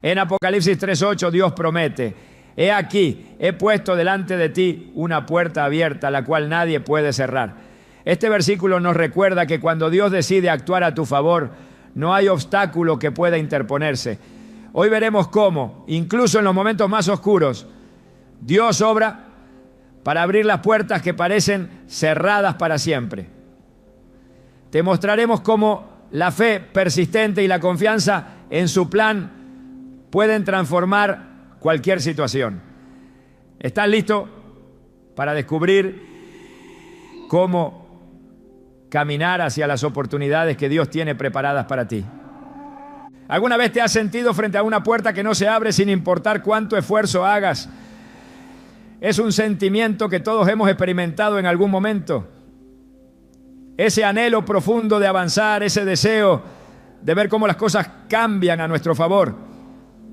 En Apocalipsis 3:8 Dios promete: he aquí, he puesto delante de ti una puerta abierta, la cual nadie puede cerrar. Este versículo nos recuerda que cuando Dios decide actuar a tu favor, no hay obstáculo que pueda interponerse. Hoy veremos cómo, incluso en los momentos más oscuros, Dios obra para abrir las puertas que parecen cerradas para siempre. Te mostraremos cómo la fe persistente y la confianza en su plan pueden transformar cualquier situación. ¿Estás listo para descubrir cómo caminar hacia las oportunidades que Dios tiene preparadas para ti? ¿Alguna vez te has sentido frente a una puerta que no se abre sin importar cuánto esfuerzo hagas? Es un sentimiento que todos hemos experimentado en algún momento. Ese anhelo profundo de avanzar, ese deseo de ver cómo las cosas cambian a nuestro favor,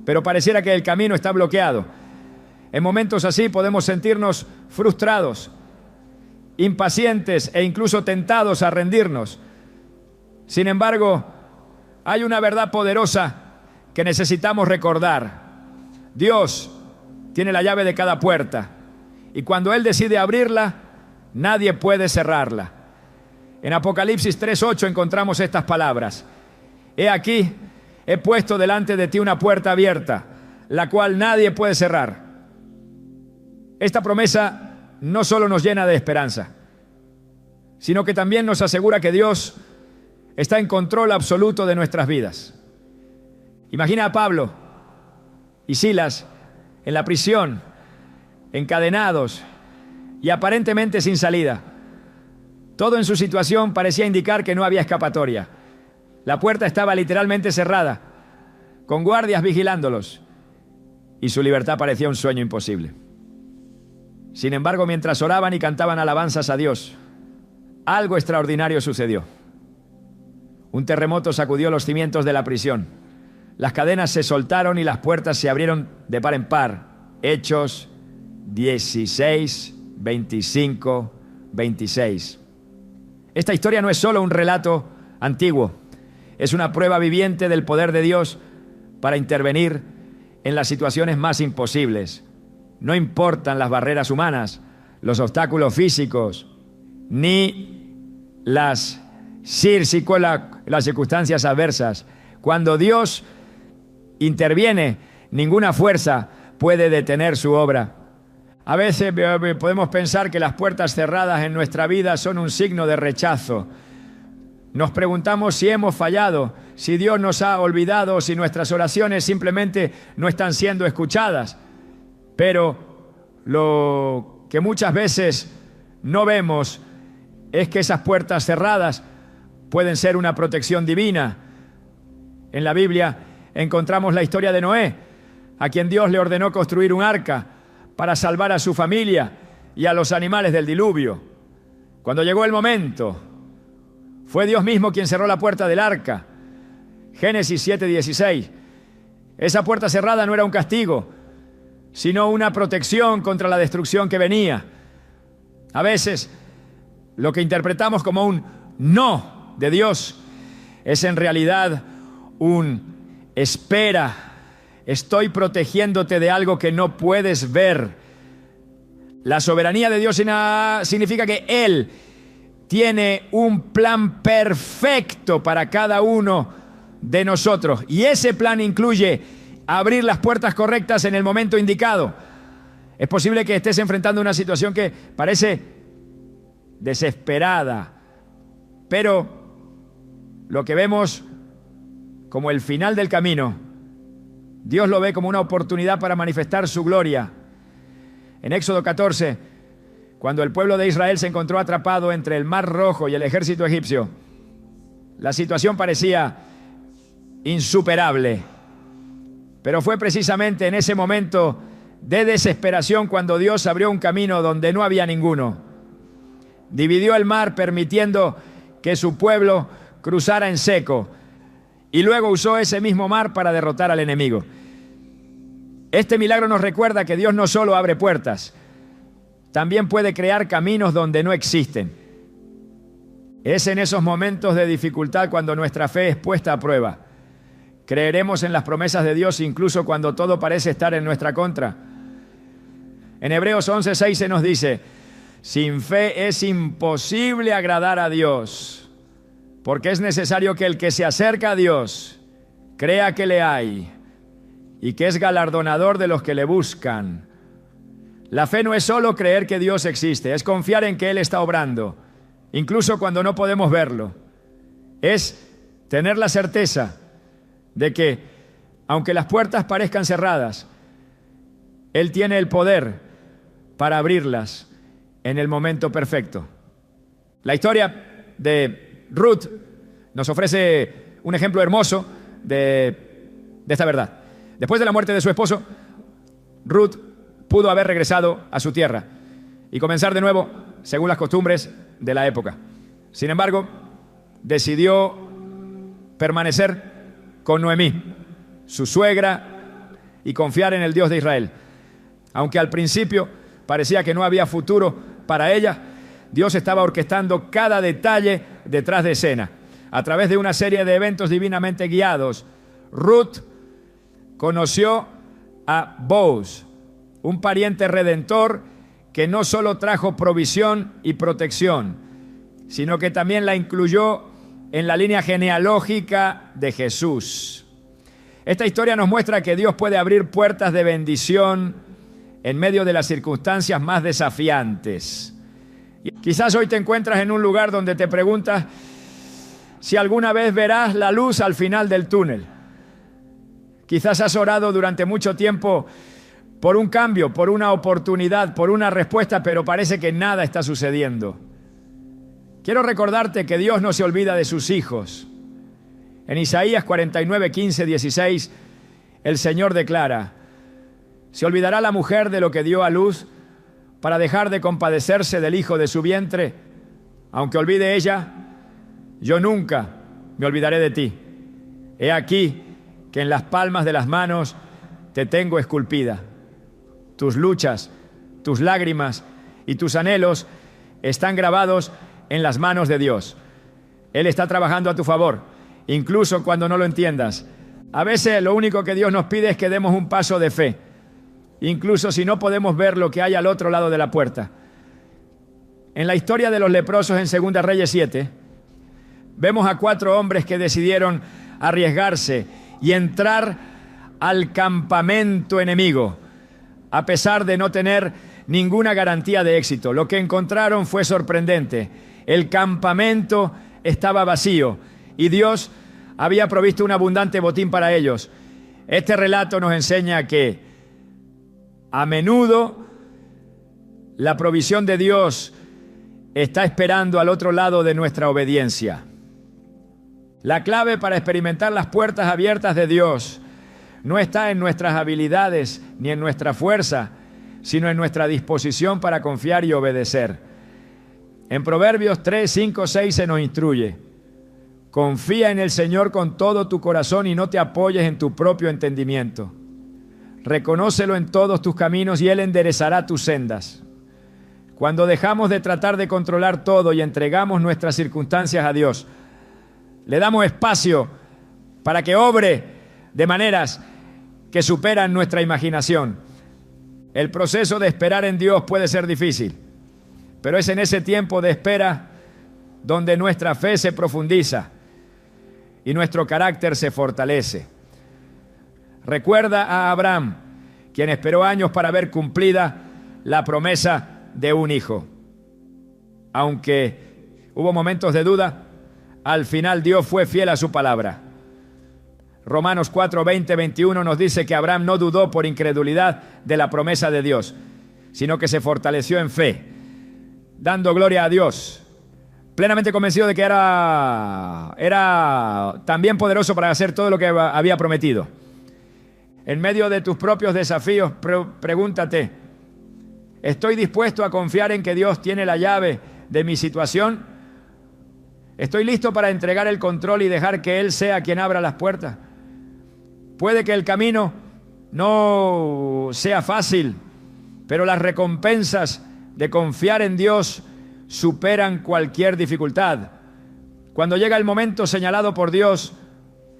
pero pareciera que el camino está bloqueado. En momentos así podemos sentirnos frustrados, impacientes e incluso tentados a rendirnos. Sin embargo, hay una verdad poderosa que necesitamos recordar. Dios tiene la llave de cada puerta, y cuando Él decide abrirla, nadie puede cerrarla. En Apocalipsis 3:8 encontramos estas palabras: he aquí, he puesto delante de ti una puerta abierta, la cual nadie puede cerrar. Esta promesa no solo nos llena de esperanza, sino que también nos asegura que Dios está en control absoluto de nuestras vidas. Imagina a Pablo y Silas en la prisión, encadenados y aparentemente sin salida. Todo en su situación parecía indicar que no había escapatoria. La puerta estaba literalmente cerrada, con guardias vigilándolos, y su libertad parecía un sueño imposible. Sin embargo, mientras oraban y cantaban alabanzas a Dios, algo extraordinario sucedió. Un terremoto sacudió los cimientos de la prisión. Las cadenas se soltaron y las puertas se abrieron de par en par. Hechos 16, 25, 26. Esta historia no es solo un relato antiguo, es una prueba viviente del poder de Dios para intervenir en las situaciones más imposibles. No importan las barreras humanas, los obstáculos físicos, ni las circunstancias adversas. Cuando Dios interviene, ninguna fuerza puede detener su obra. A veces podemos pensar que las puertas cerradas en nuestra vida son un signo de rechazo. Nos preguntamos si hemos fallado, si Dios nos ha olvidado, si nuestras oraciones simplemente no están siendo escuchadas. Pero lo que muchas veces no vemos es que esas puertas cerradas pueden ser una protección divina. En la Biblia encontramos la historia de Noé, a quien Dios le ordenó construir un arca para salvar a su familia y a los animales del diluvio. Cuando llegó el momento, fue Dios mismo quien cerró la puerta del arca. Génesis 7:16. Esa puerta cerrada no era un castigo, sino una protección contra la destrucción que venía. A veces, lo que interpretamos como un no de Dios es en realidad un espera. Estoy protegiéndote de algo que no puedes ver. La soberanía de Dios significa que Él tiene un plan perfecto para cada uno de nosotros. Y ese plan incluye abrir las puertas correctas en el momento indicado. Es posible que estés enfrentando una situación que parece desesperada, pero lo que vemos como el final del camino, Dios lo ve como una oportunidad para manifestar su gloria. En Éxodo 14, cuando el pueblo de Israel se encontró atrapado entre el Mar Rojo y el ejército egipcio, la situación parecía insuperable. Pero fue precisamente en ese momento de desesperación cuando Dios abrió un camino donde no había ninguno. Dividió el mar permitiendo que su pueblo cruzara en seco, y luego usó ese mismo mar para derrotar al enemigo. Este milagro nos recuerda que Dios no solo abre puertas, también puede crear caminos donde no existen. Es en esos momentos de dificultad cuando nuestra fe es puesta a prueba, Creeremos en las promesas de Dios incluso cuando todo parece estar en nuestra contra. En Hebreos 11:6 se nos dice: sin fe es imposible agradar a Dios, porque es necesario que el que se acerca a Dios crea que le hay y que es galardonador de los que le buscan. La fe no es solo creer que Dios existe, es confiar en que Él está obrando, incluso cuando no podemos verlo. Es tener la certeza de que, aunque las puertas parezcan cerradas, Él tiene el poder para abrirlas en el momento perfecto. La historia de Ruth nos ofrece un ejemplo hermoso de esta verdad. Después de la muerte de su esposo, Ruth pudo haber regresado a su tierra y comenzar de nuevo según las costumbres de la época. Sin embargo, decidió permanecer con Noemí, su suegra, y confiar en el Dios de Israel. Aunque al principio parecía que no había futuro para ella, Dios estaba orquestando cada detalle detrás de escena. A través de una serie de eventos divinamente guiados, Ruth conoció a Boaz, un pariente redentor que no solo trajo provisión y protección, sino que también la incluyó en la línea genealógica de Jesús. Esta historia nos muestra que Dios puede abrir puertas de bendición en medio de las circunstancias más desafiantes. Quizás hoy te encuentras en un lugar donde te preguntas si alguna vez verás la luz al final del túnel. Quizás has orado durante mucho tiempo por un cambio, por una oportunidad, por una respuesta, pero parece que nada está sucediendo. Quiero recordarte que Dios no se olvida de sus hijos. En Isaías 49, 15, 16, el Señor declara: ¿se olvidará la mujer de lo que dio a luz para dejar de compadecerse del hijo de su vientre? Aunque olvide ella, yo nunca me olvidaré de ti. He aquí que en las palmas de las manos te tengo esculpida. Tus luchas, tus lágrimas y tus anhelos están grabados en las manos de Dios. Él está trabajando a tu favor, incluso cuando no lo entiendas. A veces lo único que Dios nos pide es que demos un paso de fe, incluso si no podemos ver lo que hay al otro lado de la puerta. En la historia de los leprosos en 2 Reyes 7, vemos a 4 hombres que decidieron arriesgarse y entrar al campamento enemigo, a pesar de no tener ninguna garantía de éxito. Lo que encontraron fue sorprendente. El campamento estaba vacío y Dios había provisto un abundante botín para ellos. Este relato nos enseña que a menudo la provisión de Dios está esperando al otro lado de nuestra obediencia. La clave para experimentar las puertas abiertas de Dios no está en nuestras habilidades ni en nuestra fuerza, sino en nuestra disposición para confiar y obedecer. En Proverbios 3, 5, 6 se nos instruye: confía en el Señor con todo tu corazón y no te apoyes en tu propio entendimiento. Reconócelo en todos tus caminos y Él enderezará tus sendas. Cuando dejamos de tratar de controlar todo y entregamos nuestras circunstancias a Dios, le damos espacio para que obre de maneras que superan nuestra imaginación. El proceso de esperar en Dios puede ser difícil, pero es en ese tiempo de espera donde nuestra fe se profundiza y nuestro carácter se fortalece. Recuerda a Abraham, quien esperó años para ver cumplida la promesa de un hijo. Aunque hubo momentos de duda, al final Dios fue fiel a su palabra. Romanos 4, 20, 21 nos dice que Abraham no dudó por incredulidad de la promesa de Dios, sino que se fortaleció en fe, dando gloria a Dios, plenamente convencido de que era también poderoso para hacer todo lo que había prometido. En medio de tus propios desafíos, pregúntate: ¿estoy dispuesto a confiar en que Dios tiene la llave de mi situación? ¿Estoy listo para entregar el control y dejar que Él sea quien abra las puertas? Puede que el camino no sea fácil, pero las recompensas de confiar en Dios superan cualquier dificultad. Cuando llega el momento señalado por Dios,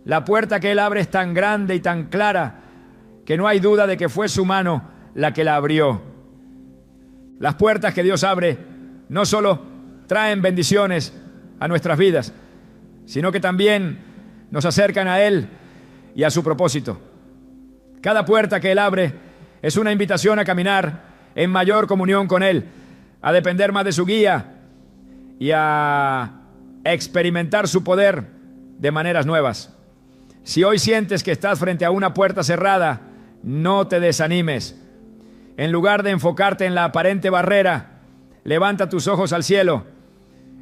La puerta que Él abre es tan grande y tan clara que no hay duda de que fue su mano la que la abrió. Las puertas que Dios abre no solo traen bendiciones a nuestras vidas, sino que también nos acercan a Él y a su propósito. Cada puerta que Él abre es una invitación a caminar en mayor comunión con Él, a depender más de su guía y a experimentar su poder de maneras nuevas. Si hoy sientes que estás frente a una puerta cerrada, no te desanimes. En lugar de enfocarte en la aparente barrera, levanta tus ojos al cielo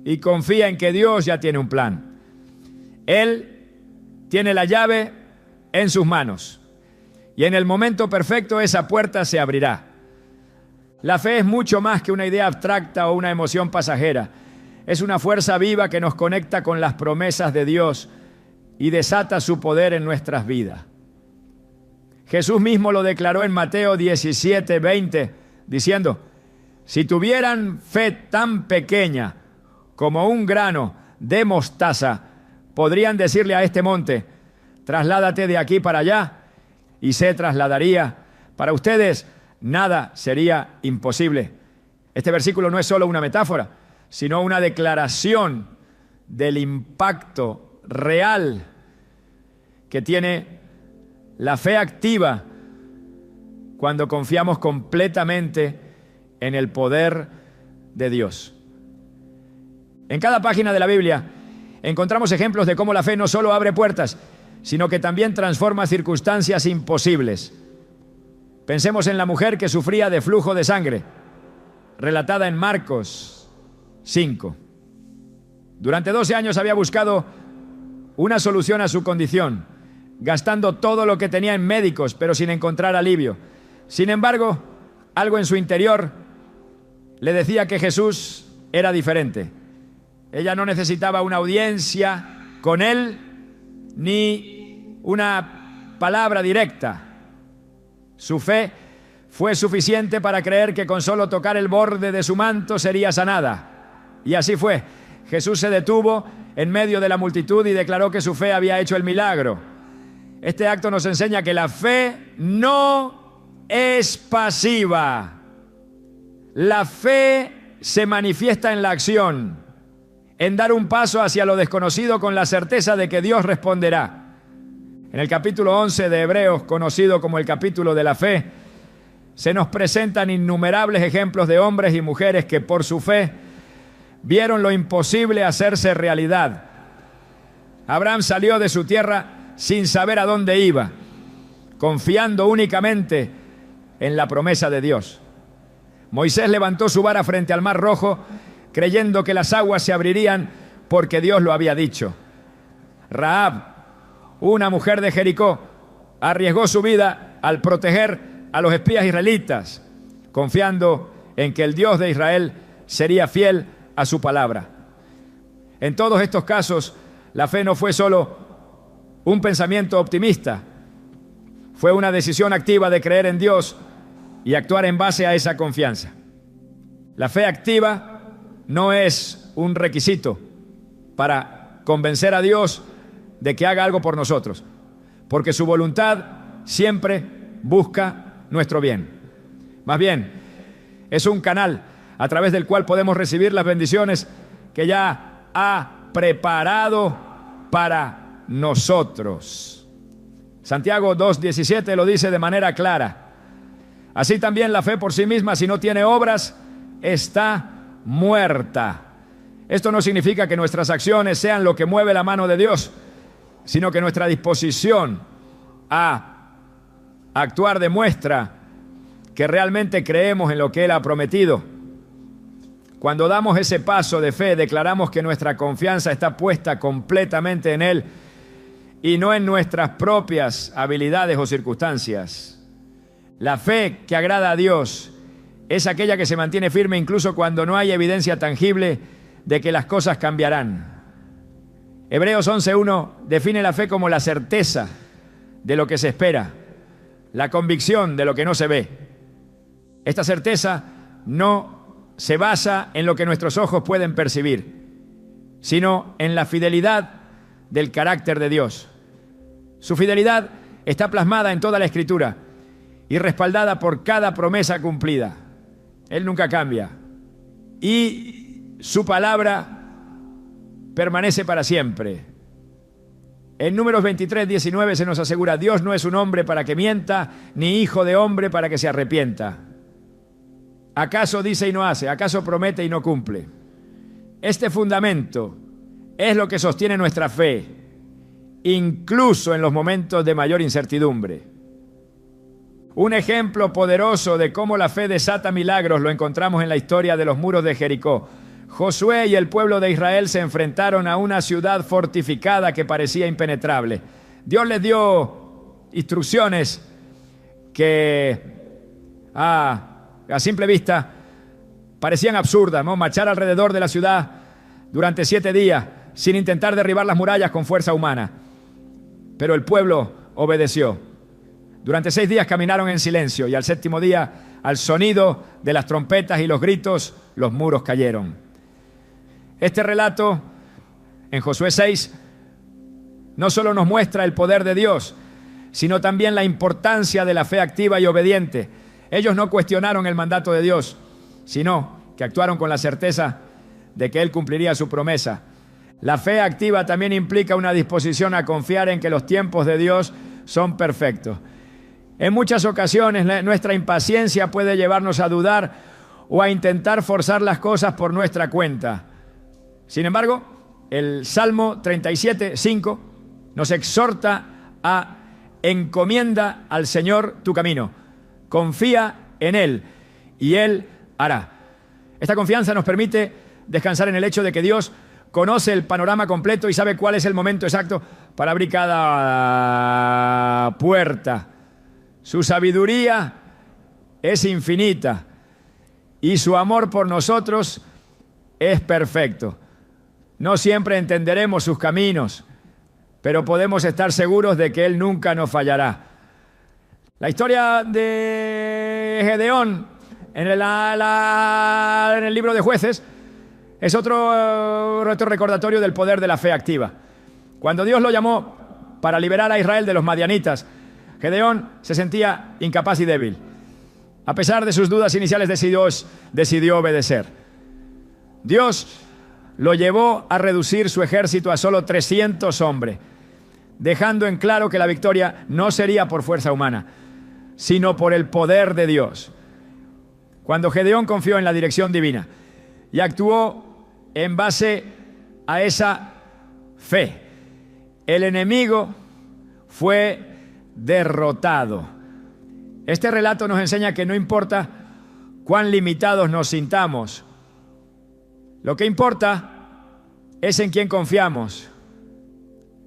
y confía en que Dios ya tiene un plan. Él tiene la llave en sus manos y en el momento perfecto esa puerta se abrirá. La fe es mucho más que una idea abstracta o una emoción pasajera. Es una fuerza viva que nos conecta con las promesas de Dios y desata su poder en nuestras vidas. Jesús mismo lo declaró en Mateo 17:20, diciendo: si tuvieran fe tan pequeña como un grano de mostaza, podrían decirle a este monte: trasládate de aquí para allá, y se trasladaría. Para ustedes nada sería imposible. Este versículo no es solo una metáfora, sino una declaración del impacto real que tiene la fe activa cuando confiamos completamente en el poder de Dios. En cada página de la Biblia encontramos ejemplos de cómo la fe no solo abre puertas, sino que también transforma circunstancias imposibles. Pensemos en la mujer que sufría de flujo de sangre, relatada en Marcos 5. Durante 12 años había buscado una solución a su condición, gastando todo lo que tenía en médicos, pero sin encontrar alivio. Sin embargo, algo en su interior le decía que Jesús era diferente. Ella no necesitaba una audiencia con Él, ni una palabra directa. Su fe fue suficiente para creer que con solo tocar el borde de su manto sería sanada. Y así fue. Jesús se detuvo en medio de la multitud y declaró que su fe había hecho el milagro. Este acto nos enseña que la fe no es pasiva. La fe se manifiesta en la acción, en dar un paso hacia lo desconocido con la certeza de que Dios responderá. En el capítulo 11 de Hebreos, conocido como el capítulo de la fe, se nos presentan innumerables ejemplos de hombres y mujeres que por su fe vieron lo imposible hacerse realidad. Abraham salió de su tierra sin saber a dónde iba, confiando únicamente en la promesa de Dios. Moisés levantó su vara frente al Mar Rojo, creyendo que las aguas se abrirían porque Dios lo había dicho. Rahab, una mujer de Jericó, arriesgó su vida al proteger a los espías israelitas, confiando en que el Dios de Israel sería fiel a su palabra. En todos estos casos, la fe no fue solo un pensamiento optimista, fue una decisión activa de creer en Dios y actuar en base a esa confianza. La fe activa no es un requisito para convencer a Dios de que haga algo por nosotros, porque su voluntad siempre busca nuestro bien. Más bien, es un canal a través del cual podemos recibir las bendiciones que ya ha preparado para nosotros. Santiago 2:17 lo dice de manera clara. Así también la fe por sí misma, si no tiene obras, está muerta. Esto no significa que nuestras acciones sean lo que mueve la mano de Dios, sino que nuestra disposición a actuar demuestra que realmente creemos en lo que Él ha prometido. Cuando damos ese paso de fe, declaramos que nuestra confianza está puesta completamente en Él y no en nuestras propias habilidades o circunstancias. La fe que agrada a Dios es aquella que se mantiene firme incluso cuando no hay evidencia tangible de que las cosas cambiarán. Hebreos 11:1 define la fe como la certeza de lo que se espera, la convicción de lo que no se ve. Esta certeza no se basa en lo que nuestros ojos pueden percibir, sino en la fidelidad del carácter de Dios. Su fidelidad está plasmada en toda la Escritura y respaldada por cada promesa cumplida. Él nunca cambia. Y su palabra permanece para siempre. En Números 23:19 se nos asegura: Dios no es un hombre para que mienta, ni hijo de hombre para que se arrepienta. ¿Acaso dice y no hace? ¿Acaso promete y no cumple? Este fundamento es lo que sostiene nuestra fe, incluso en los momentos de mayor incertidumbre. Un ejemplo poderoso de cómo la fe desata milagros lo encontramos en la historia de los muros de Jericó. Josué y el pueblo de Israel se enfrentaron a una ciudad fortificada que parecía impenetrable. Dios les dio instrucciones que a simple vista parecían absurdas, ¿no? Marchar alrededor de la ciudad durante 7 días sin intentar derribar las murallas con fuerza humana. Pero el pueblo obedeció. Durante 6 días caminaron en silencio y al 7º día, al sonido de las trompetas y los gritos, los muros cayeron. Este relato en Josué 6 no solo nos muestra el poder de Dios, sino también la importancia de la fe activa y obediente. Ellos no cuestionaron el mandato de Dios, sino que actuaron con la certeza de que Él cumpliría su promesa. La fe activa también implica una disposición a confiar en que los tiempos de Dios son perfectos. En muchas ocasiones nuestra impaciencia puede llevarnos a dudar o a intentar forzar las cosas por nuestra cuenta. Sin embargo, el Salmo 37:5 nos exhorta a: encomienda al Señor tu camino, confía en Él y Él hará. Esta confianza nos permite descansar en el hecho de que Dios conoce el panorama completo y sabe cuál es el momento exacto para abrir cada puerta. Su sabiduría es infinita y su amor por nosotros es perfecto. No siempre entenderemos sus caminos, pero podemos estar seguros de que Él nunca nos fallará. La historia de Gedeón en el libro de Jueces es otro recordatorio del poder de la fe activa. Cuando Dios lo llamó para liberar a Israel de los madianitas, Gedeón se sentía incapaz y débil. A pesar de sus dudas iniciales, decidió obedecer. Dios lo llevó a reducir su ejército a solo 300 hombres, dejando en claro que la victoria no sería por fuerza humana, sino por el poder de Dios. Cuando Gedeón confió en la dirección divina y actuó en base a esa fe, el enemigo fue derrotado. Este relato nos enseña que no importa cuán limitados nos sintamos, lo que importa es en quién confiamos.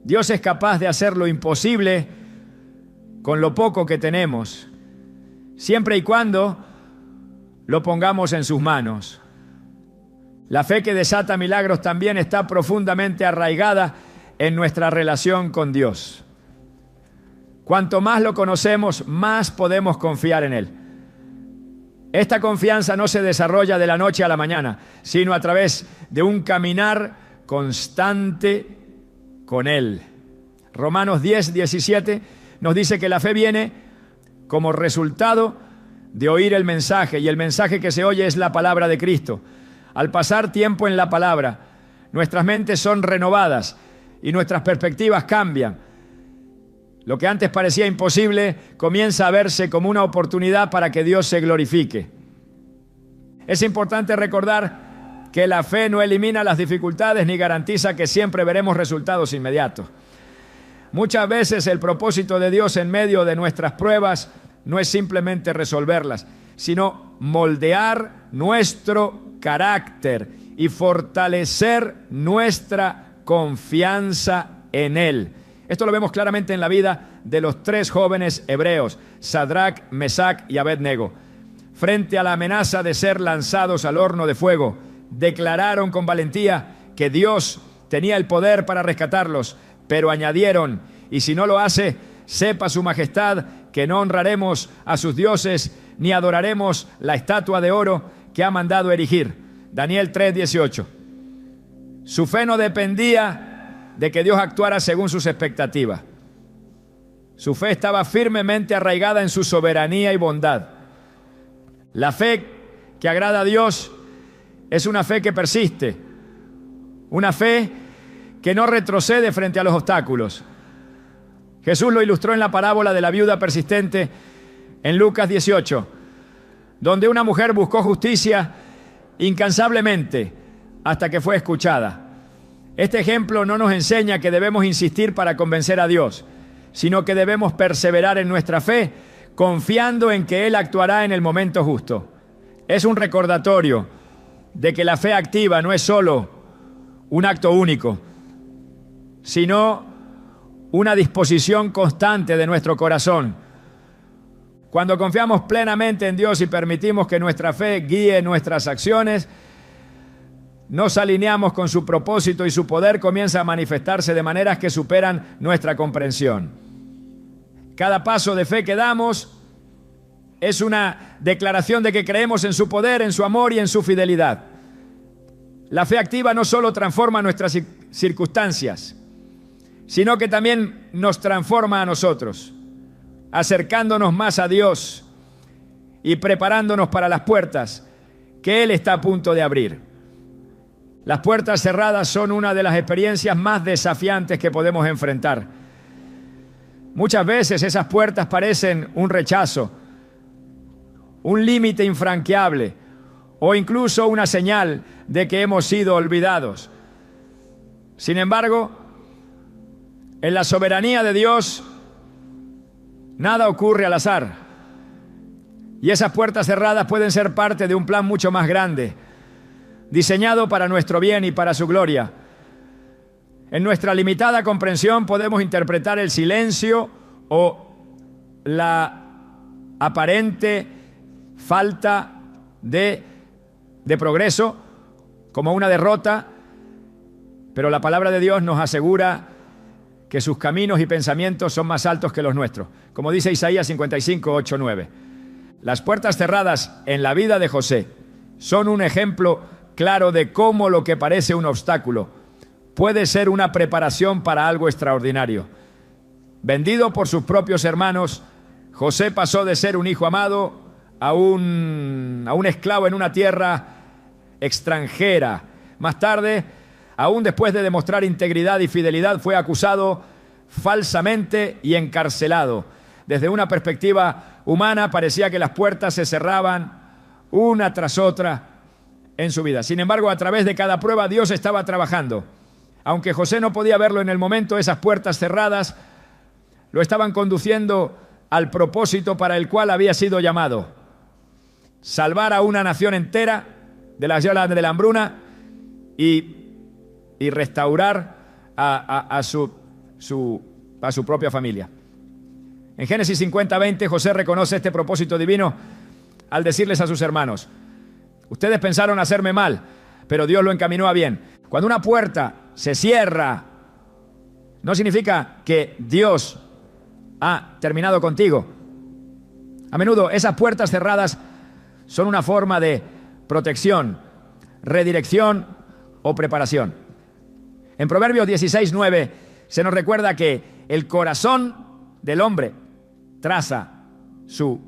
Dios es capaz de hacer lo imposible con lo poco que tenemos, siempre y cuando lo pongamos en sus manos. La fe que desata milagros también está profundamente arraigada en nuestra relación con Dios. Cuanto más lo conocemos, más podemos confiar en Él. Esta confianza no se desarrolla de la noche a la mañana, sino a través de un caminar constante con Él. Romanos 10:17 nos dice que la fe viene como resultado de oír el mensaje, y el mensaje que se oye es la palabra de Cristo. Al pasar tiempo en la palabra, nuestras mentes son renovadas y nuestras perspectivas cambian. Lo que antes parecía imposible comienza a verse como una oportunidad para que Dios se glorifique. Es importante recordar que la fe no elimina las dificultades ni garantiza que siempre veremos resultados inmediatos. Muchas veces el propósito de Dios en medio de nuestras pruebas no es simplemente resolverlas, sino moldear nuestro carácter y fortalecer nuestra confianza en Él. Esto lo vemos claramente en la vida de los 3 jóvenes hebreos, Sadrac, Mesac y Abednego. Frente a la amenaza de ser lanzados al horno de fuego, declararon con valentía que Dios tenía el poder para rescatarlos, pero añadieron: y si no lo hace, sepa su majestad que no honraremos a sus dioses ni adoraremos la estatua de oro que ha mandado erigir. Daniel 3:18. Su fe no dependía de que Dios actuara según sus expectativas. Su fe estaba firmemente arraigada en su soberanía y bondad. La fe que agrada a Dios es una fe que persiste, una fe que no retrocede frente a los obstáculos. Jesús lo ilustró en la parábola de la viuda persistente en Lucas 18, donde una mujer buscó justicia incansablemente hasta que fue escuchada. Este ejemplo no nos enseña que debemos insistir para convencer a Dios, sino que debemos perseverar en nuestra fe, confiando en que Él actuará en el momento justo. Es un recordatorio de que la fe activa no es solo un acto único, sino una disposición constante de nuestro corazón. Cuando confiamos plenamente en Dios y permitimos que nuestra fe guíe nuestras acciones, nos alineamos con su propósito y su poder comienza a manifestarse de maneras que superan nuestra comprensión. Cada paso de fe que damos es una declaración de que creemos en su poder, en su amor y en su fidelidad. La fe activa no solo transforma nuestras circunstancias, sino que también nos transforma a nosotros, acercándonos más a Dios y preparándonos para las puertas que Él está a punto de abrir. Las puertas cerradas son una de las experiencias más desafiantes que podemos enfrentar. Muchas veces esas puertas parecen un rechazo, un límite infranqueable o incluso una señal de que hemos sido olvidados. Sin embargo, en la soberanía de Dios, nada ocurre al azar. Y esas puertas cerradas pueden ser parte de un plan mucho más grande, diseñado para nuestro bien y para su gloria. En nuestra limitada comprensión podemos interpretar el silencio o la aparente falta de progreso como una derrota, pero la palabra de Dios nos asegura que sus caminos y pensamientos son más altos que los nuestros. Como dice Isaías 55, 8, 9. Las puertas cerradas en la vida de José son un ejemplo claro de cómo lo que parece un obstáculo puede ser una preparación para algo extraordinario. Vendido por sus propios hermanos, José pasó de ser un hijo amado a un esclavo en una tierra extranjera. Más tarde, aún después de demostrar integridad y fidelidad, fue acusado falsamente y encarcelado. Desde una perspectiva humana, parecía que las puertas se cerraban una tras otra en su vida. Sin embargo, a través de cada prueba, Dios estaba trabajando. Aunque José no podía verlo en el momento, esas puertas cerradas lo estaban conduciendo al propósito para el cual había sido llamado: salvar a una nación entera de la hambruna y restaurar a su propia familia. En Génesis 50:20, José reconoce este propósito divino al decirles a sus hermanos: ustedes pensaron hacerme mal, pero Dios lo encaminó a bien. Cuando una puerta se cierra, no significa que Dios ha terminado contigo. A menudo esas puertas cerradas son una forma de protección, redirección o preparación. En Proverbios 16:9 se nos recuerda que el corazón del hombre traza su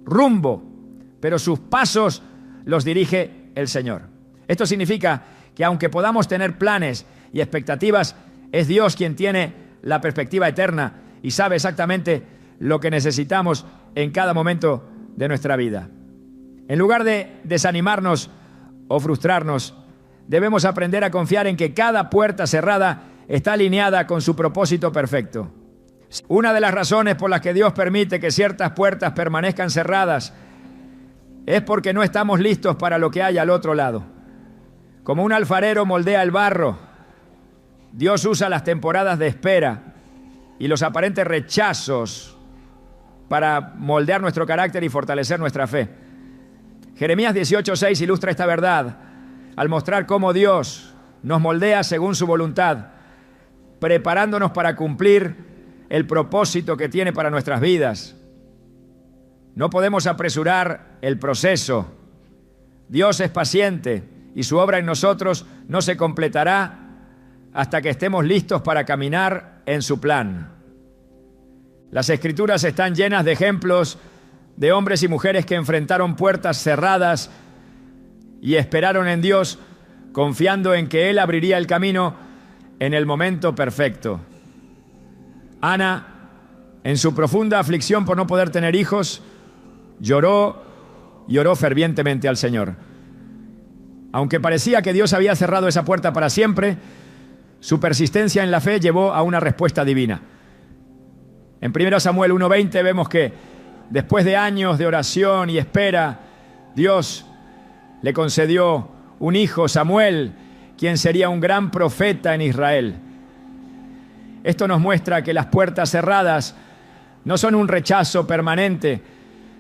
rumbo, pero sus pasos los dirige el Señor. Esto significa que aunque podamos tener planes y expectativas, es Dios quien tiene la perspectiva eterna y sabe exactamente lo que necesitamos en cada momento de nuestra vida. En lugar de desanimarnos o frustrarnos, debemos aprender a confiar en que cada puerta cerrada está alineada con su propósito perfecto. Una de las razones por las que Dios permite que ciertas puertas permanezcan cerradas es porque no estamos listos para lo que hay al otro lado. Como un alfarero moldea el barro, Dios usa las temporadas de espera y los aparentes rechazos para moldear nuestro carácter y fortalecer nuestra fe. Jeremías 18:6 ilustra esta verdad al mostrar cómo Dios nos moldea según su voluntad, preparándonos para cumplir el propósito que tiene para nuestras vidas. No podemos apresurar el proceso. Dios es paciente y su obra en nosotros no se completará hasta que estemos listos para caminar en su plan. Las Escrituras están llenas de ejemplos de hombres y mujeres que enfrentaron puertas cerradas y esperaron en Dios, confiando en que Él abriría el camino en el momento perfecto. Ana, en su profunda aflicción por no poder tener hijos, lloró y oró fervientemente al Señor. Aunque parecía que Dios había cerrado esa puerta para siempre, su persistencia en la fe llevó a una respuesta divina. En 1 Samuel 1:20 vemos que después de años de oración y espera, Dios le concedió un hijo, Samuel, quien sería un gran profeta en Israel. Esto nos muestra que las puertas cerradas no son un rechazo permanente,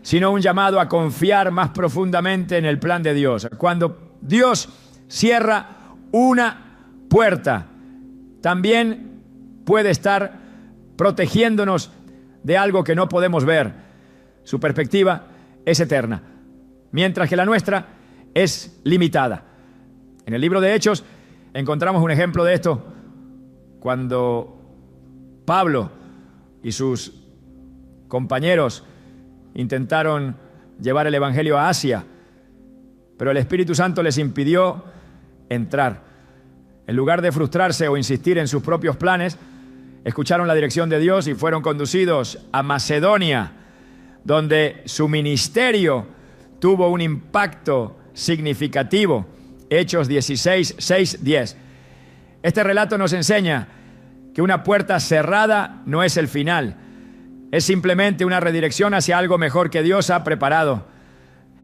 sino un llamado a confiar más profundamente en el plan de Dios. Cuando Dios cierra una puerta, también puede estar protegiéndonos de algo que no podemos ver. Su perspectiva es eterna, mientras que la nuestra es limitada. En el libro de Hechos encontramos un ejemplo de esto cuando Pablo y sus compañeros intentaron llevar el evangelio a Asia, pero el Espíritu Santo les impidió entrar. En lugar de frustrarse o insistir en sus propios planes, escucharon la dirección de Dios y fueron conducidos a Macedonia, donde su ministerio tuvo un impacto significativo. Hechos 16, 6, 10. Este relato nos enseña que una puerta cerrada no es el final, es simplemente una redirección hacia algo mejor que Dios ha preparado.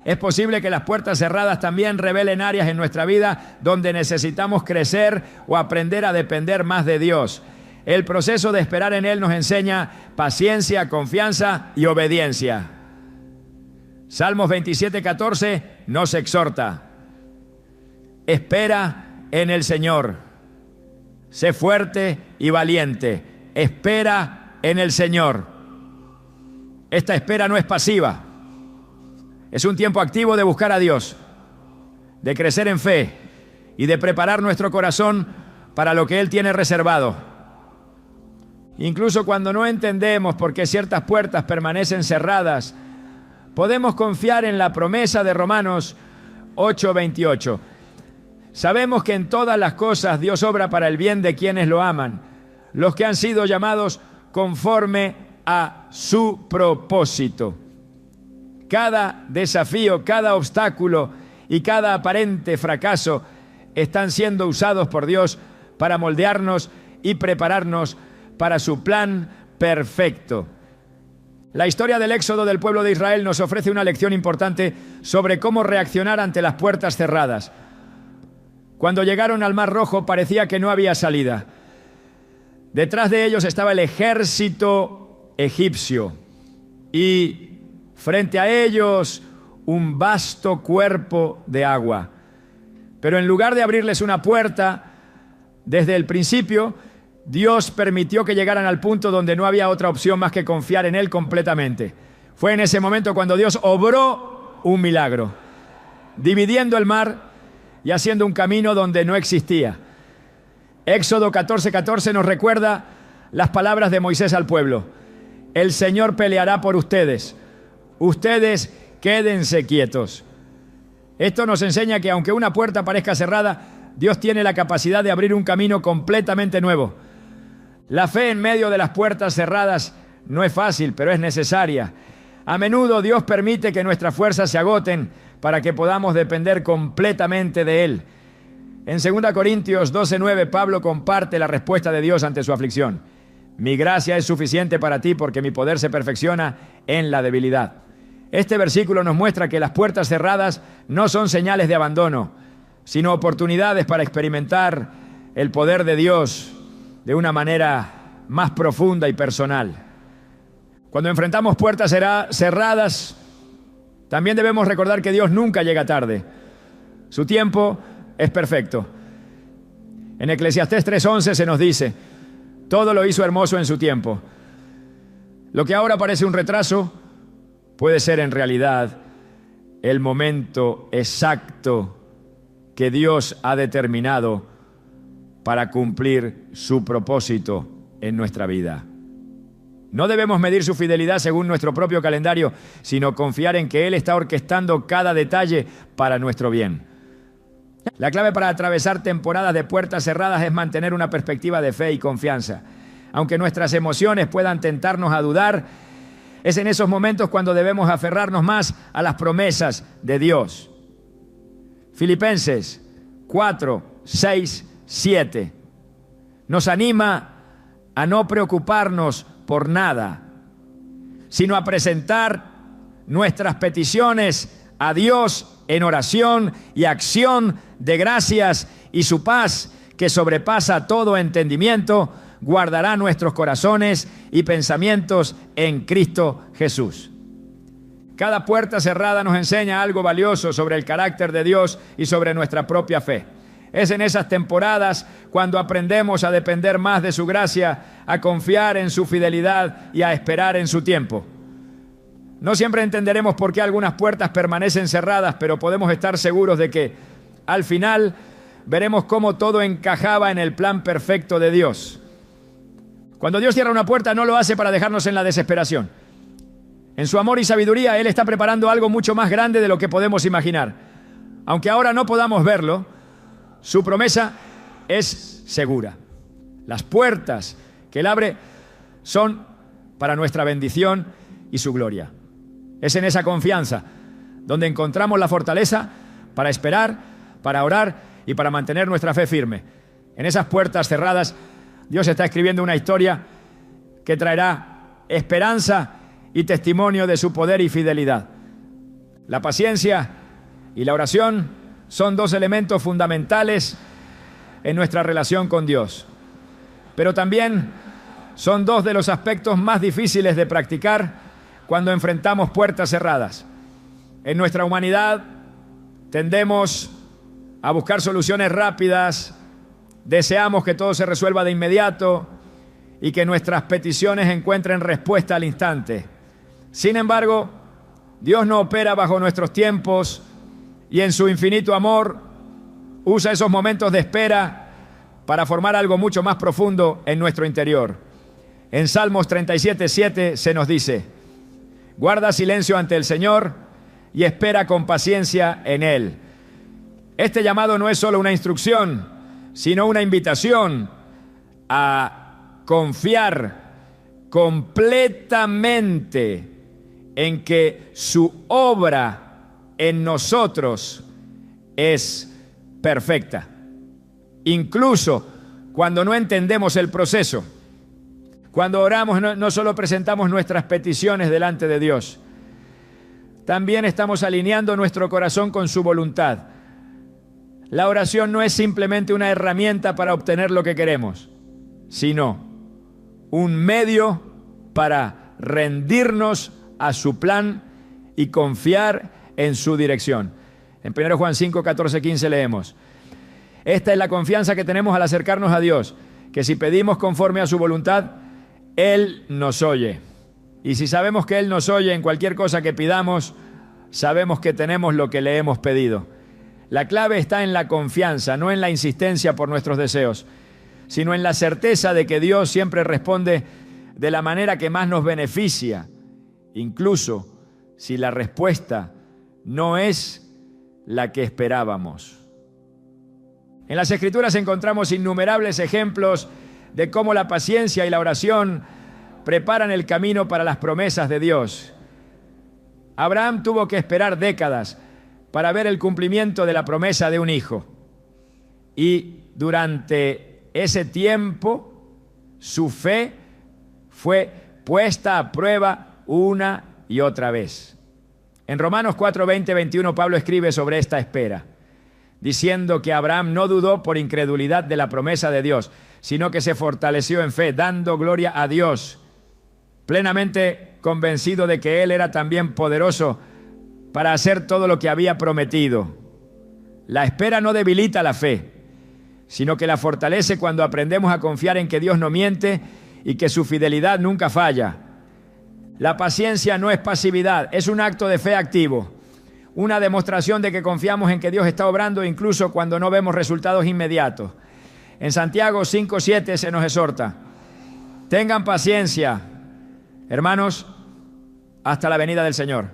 Es posible que las puertas cerradas también revelen áreas en nuestra vida donde necesitamos crecer o aprender a depender más de Dios. El proceso de esperar en Él nos enseña paciencia, confianza y obediencia. Salmos 27:14 nos exhorta: espera en el Señor, sé fuerte y valiente, espera en el Señor. Esta espera no es pasiva, es un tiempo activo de buscar a Dios, de crecer en fe y de preparar nuestro corazón para lo que Él tiene reservado. Incluso cuando no entendemos por qué ciertas puertas permanecen cerradas, podemos confiar en la promesa de Romanos 8:28. Sabemos que en todas las cosas Dios obra para el bien de quienes lo aman, los que han sido llamados conforme a su propósito. Cada desafío, cada obstáculo y cada aparente fracaso están siendo usados por Dios para moldearnos y prepararnos para su plan perfecto. La historia del éxodo del pueblo de Israel nos ofrece una lección importante sobre cómo reaccionar ante las puertas cerradas. Cuando llegaron al Mar Rojo parecía que no había salida. Detrás de ellos estaba el ejército egipcio y frente a ellos un vasto cuerpo de agua. Pero en lugar de abrirles una puerta, desde el principio, Dios permitió que llegaran al punto donde no había otra opción más que confiar en Él completamente. Fue en ese momento cuando Dios obró un milagro, dividiendo el mar y haciendo un camino donde no existía. Éxodo 14:14 nos recuerda las palabras de Moisés al pueblo: el Señor peleará por ustedes, ustedes quédense quietos. Esto nos enseña que aunque una puerta parezca cerrada, Dios tiene la capacidad de abrir un camino completamente nuevo. La fe en medio de las puertas cerradas no es fácil, pero es necesaria. A menudo Dios permite que nuestras fuerzas se agoten para que podamos depender completamente de Él. En 2 Corintios 12:9, Pablo comparte la respuesta de Dios ante su aflicción: mi gracia es suficiente para ti porque mi poder se perfecciona en la debilidad. Este versículo nos muestra que las puertas cerradas no son señales de abandono, sino oportunidades para experimentar el poder de Dios de una manera más profunda y personal. Cuando enfrentamos puertas cerradas, también debemos recordar que Dios nunca llega tarde. Su tiempo es perfecto. En Eclesiastés 3:11 se nos dice: todo lo hizo hermoso en su tiempo. Lo que ahora parece un retraso puede ser en realidad el momento exacto que Dios ha determinado para cumplir su propósito en nuestra vida. No debemos medir su fidelidad según nuestro propio calendario, sino confiar en que Él está orquestando cada detalle para nuestro bien. La clave para atravesar temporadas de puertas cerradas es mantener una perspectiva de fe y confianza. Aunque nuestras emociones puedan tentarnos a dudar, es en esos momentos cuando debemos aferrarnos más a las promesas de Dios. Filipenses 4, 6, 7 nos anima a no preocuparnos por nada, sino a presentar nuestras peticiones a Dios en oración y acción de gracias, y su paz, que sobrepasa todo entendimiento, guardará nuestros corazones y pensamientos en Cristo Jesús. Cada puerta cerrada nos enseña algo valioso sobre el carácter de Dios y sobre nuestra propia fe. Es en esas temporadas cuando aprendemos a depender más de su gracia, a confiar en su fidelidad y a esperar en su tiempo. No siempre entenderemos por qué algunas puertas permanecen cerradas, pero podemos estar seguros de que al final veremos cómo todo encajaba en el plan perfecto de Dios. Cuando Dios cierra una puerta, no lo hace para dejarnos en la desesperación. En su amor y sabiduría, Él está preparando algo mucho más grande de lo que podemos imaginar. Aunque ahora no podamos verlo, su promesa es segura. Las puertas que Él abre son para nuestra bendición y su gloria. Es en esa confianza donde encontramos la fortaleza para esperar, para orar y para mantener nuestra fe firme. En esas puertas cerradas, Dios está escribiendo una historia que traerá esperanza y testimonio de su poder y fidelidad. La paciencia y la oración son dos elementos fundamentales en nuestra relación con Dios, pero también son dos de los aspectos más difíciles de practicar cuando enfrentamos puertas cerradas. En nuestra humanidad tendemos a buscar soluciones rápidas, deseamos que todo se resuelva de inmediato y que nuestras peticiones encuentren respuesta al instante. Sin embargo, Dios no opera bajo nuestros tiempos y en su infinito amor usa esos momentos de espera para formar algo mucho más profundo en nuestro interior. En Salmos 37:7 se nos dice: guarda silencio ante el Señor y espera con paciencia en Él. Este llamado no es solo una instrucción, sino una invitación a confiar completamente en que su obra en nosotros es perfecta, incluso cuando no entendemos el proceso. Cuando oramos, no solo presentamos nuestras peticiones delante de Dios, también estamos alineando nuestro corazón con su voluntad. La oración no es simplemente una herramienta para obtener lo que queremos, sino un medio para rendirnos a su plan y confiar en su dirección. En 1 Juan 5, 14, 15 leemos: esta es la confianza que tenemos al acercarnos a Dios, que si pedimos conforme a su voluntad, Él nos oye. Y si sabemos que Él nos oye en cualquier cosa que pidamos, sabemos que tenemos lo que le hemos pedido. La clave está en la confianza, no en la insistencia por nuestros deseos, sino en la certeza de que Dios siempre responde de la manera que más nos beneficia, incluso si la respuesta no es la que esperábamos. En las Escrituras encontramos innumerables ejemplos de cómo la paciencia y la oración preparan el camino para las promesas de Dios. Abraham tuvo que esperar décadas para ver el cumplimiento de la promesa de un hijo. Y durante ese tiempo, su fe fue puesta a prueba una y otra vez. En Romanos 4, 20, 21, Pablo escribe sobre esta espera, diciendo que Abraham no dudó por incredulidad de la promesa de Dios, sino que se fortaleció en fe, dando gloria a Dios, plenamente convencido de que Él era también poderoso para hacer todo lo que había prometido. La espera no debilita la fe, sino que la fortalece cuando aprendemos a confiar en que Dios no miente y que su fidelidad nunca falla. La paciencia no es pasividad, es un acto de fe activo, una demostración de que confiamos en que Dios está obrando incluso cuando no vemos resultados inmediatos. En Santiago 5:7 se nos exhorta: tengan paciencia Hermanos, hasta la venida del Señor.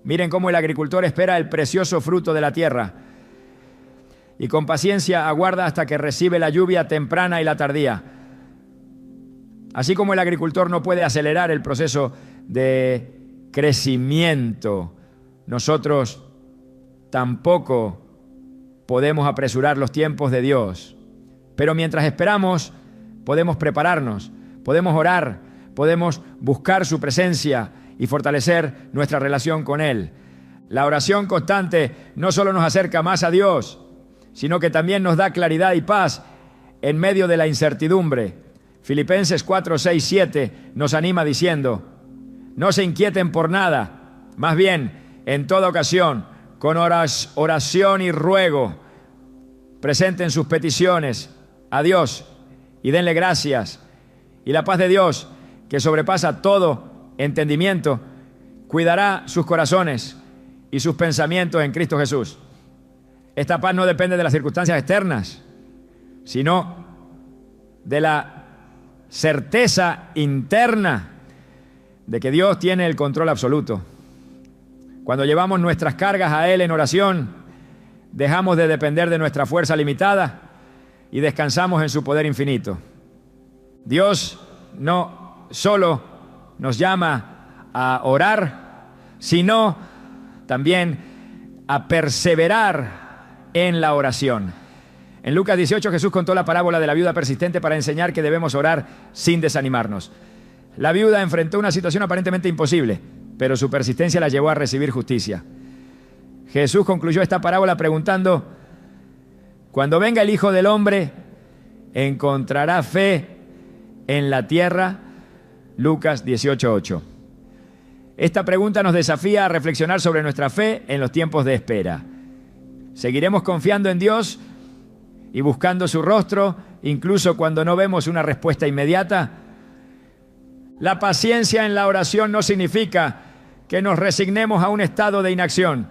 Miren cómo el agricultor espera el precioso fruto de la tierra y con paciencia aguarda hasta que recibe la lluvia temprana y la tardía. Así como el agricultor no puede acelerar el proceso de crecimiento, nosotros tampoco podemos apresurar los tiempos de Dios. Pero mientras esperamos, podemos prepararnos, podemos orar, podemos buscar su presencia y fortalecer nuestra relación con Él. La oración constante no solo nos acerca más a Dios, sino que también nos da claridad y paz en medio de la incertidumbre. Filipenses 4, 6, 7 nos anima diciendo: no se inquieten por nada, más bien, en toda ocasión, con oración y ruego, presenten sus peticiones a Dios y denle gracias. Y la paz de Dios, que sobrepasa todo entendimiento, cuidará sus corazones y sus pensamientos en Cristo Jesús. Esta paz no depende de las circunstancias externas, sino de la certeza interna de que Dios tiene el control absoluto. Cuando llevamos nuestras cargas a Él en oración, dejamos de depender de nuestra fuerza limitada y descansamos en su poder infinito. Dios no solo nos llama a orar, sino también a perseverar en la oración. En Lucas 18 Jesús contó la parábola de la viuda persistente para enseñar que debemos orar sin desanimarnos. La viuda enfrentó una situación aparentemente imposible, pero su persistencia la llevó a recibir justicia. Jesús concluyó esta parábola preguntando: cuando venga el Hijo del Hombre, ¿encontrará fe en la tierra? Lucas 18:8. Esta pregunta nos desafía a reflexionar sobre nuestra fe en los tiempos de espera. ¿Seguiremos confiando en Dios y buscando su rostro, incluso cuando no vemos una respuesta inmediata? La paciencia en la oración no significa que nos resignemos a un estado de inacción.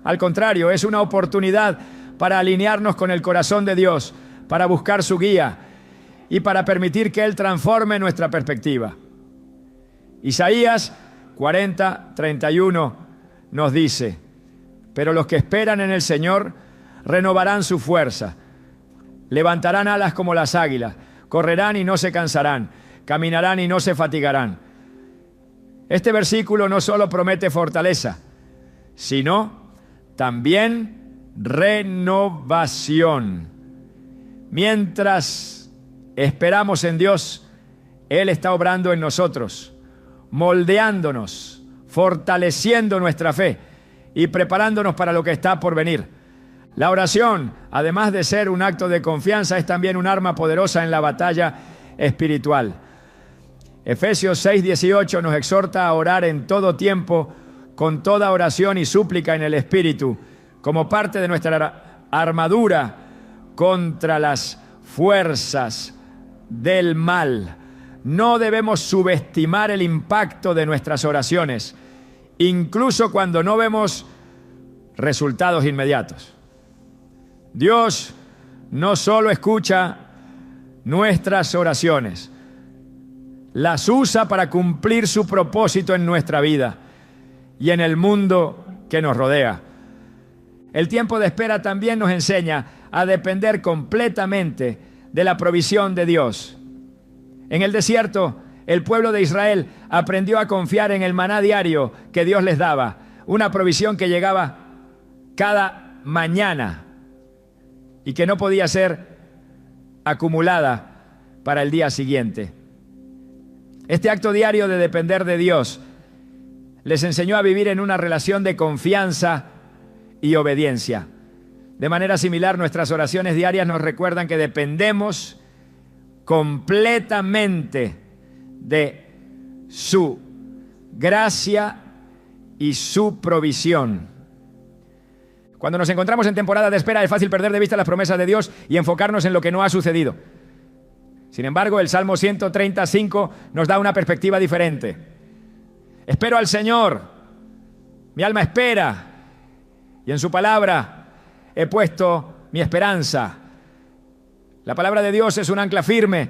Al contrario, es una oportunidad para alinearnos con el corazón de Dios, para buscar su guía y para permitir que Él transforme nuestra perspectiva. Isaías 40:31 nos dice: pero los que esperan en el Señor renovarán su fuerza, levantarán alas como las águilas, correrán y no se cansarán, caminarán y no se fatigarán. Este versículo no solo promete fortaleza, sino también renovación. Mientras esperamos en Dios, Él está obrando en nosotros, moldeándonos, fortaleciendo nuestra fe y preparándonos para lo que está por venir. La oración, además de ser un acto de confianza, es también un arma poderosa en la batalla espiritual. Efesios 6:18 nos exhorta a orar en todo tiempo, con toda oración y súplica en el Espíritu, como parte de nuestra armadura contra las fuerzas del mal. No debemos subestimar el impacto de nuestras oraciones, incluso cuando no vemos resultados inmediatos. Dios no solo escucha nuestras oraciones, las usa para cumplir su propósito en nuestra vida y en el mundo que nos rodea. El tiempo de espera también nos enseña a depender completamente de la provisión de Dios. En el desierto, el pueblo de Israel aprendió a confiar en el maná diario que Dios les daba, una provisión que llegaba cada mañana y que no podía ser acumulada para el día siguiente. Este acto diario de depender de Dios les enseñó a vivir en una relación de confianza y obediencia. De manera similar, nuestras oraciones diarias nos recuerdan que dependemos completamente de su gracia y su provisión. Cuando nos encontramos en temporada de espera, es fácil perder de vista las promesas de Dios y enfocarnos en lo que no ha sucedido. Sin embargo, el Salmo 135 nos da una perspectiva diferente. Espero al Señor, mi alma espera, y en su palabra he puesto mi esperanza. La palabra de Dios es un ancla firme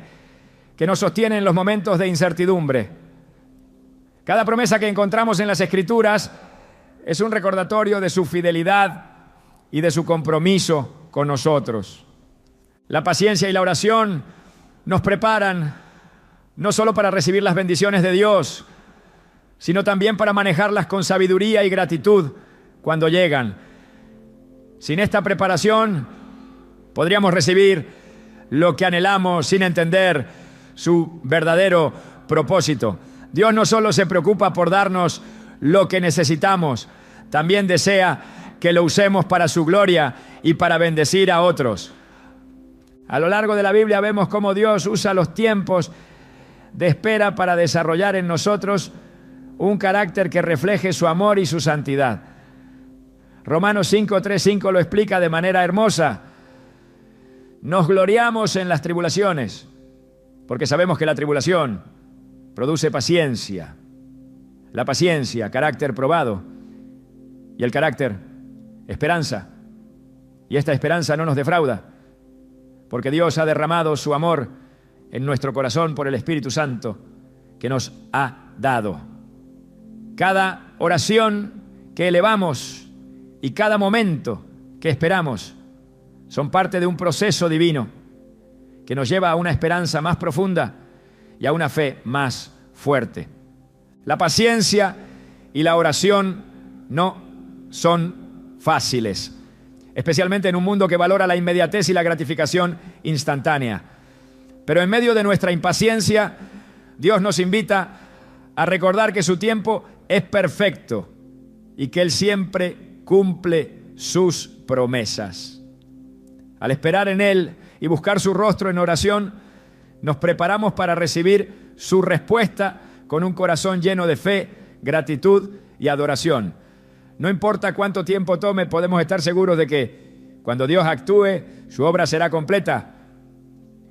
que nos sostiene en los momentos de incertidumbre. Cada promesa que encontramos en las Escrituras es un recordatorio de su fidelidad y de su compromiso con nosotros. La paciencia y la oración nos preparan no solo para recibir las bendiciones de Dios, sino también para manejarlas con sabiduría y gratitud cuando llegan. Sin esta preparación, podríamos recibir lo que anhelamos sin entender su verdadero propósito. Dios no solo se preocupa por darnos lo que necesitamos, también desea que lo usemos para su gloria y para bendecir a otros. A lo largo de la Biblia vemos cómo Dios usa los tiempos de espera para desarrollar en nosotros un carácter que refleje su amor y su santidad. Romanos 5:3-5 lo explica de manera hermosa. Nos gloriamos en las tribulaciones, porque sabemos que la tribulación produce paciencia. La paciencia, carácter probado, y el carácter, esperanza. Y esta esperanza no nos defrauda, porque Dios ha derramado su amor en nuestro corazón por el Espíritu Santo que nos ha dado. Cada oración que elevamos y cada momento que esperamos son parte de un proceso divino que nos lleva a una esperanza más profunda y a una fe más fuerte. La paciencia y la oración no son fáciles, especialmente en un mundo que valora la inmediatez y la gratificación instantánea. Pero en medio de nuestra impaciencia, Dios nos invita a recordar que su tiempo es perfecto y que Él siempre cumple sus promesas. Al esperar en Él y buscar su rostro en oración, nos preparamos para recibir su respuesta con un corazón lleno de fe, gratitud y adoración. No importa cuánto tiempo tome, podemos estar seguros de que cuando Dios actúe, su obra será completa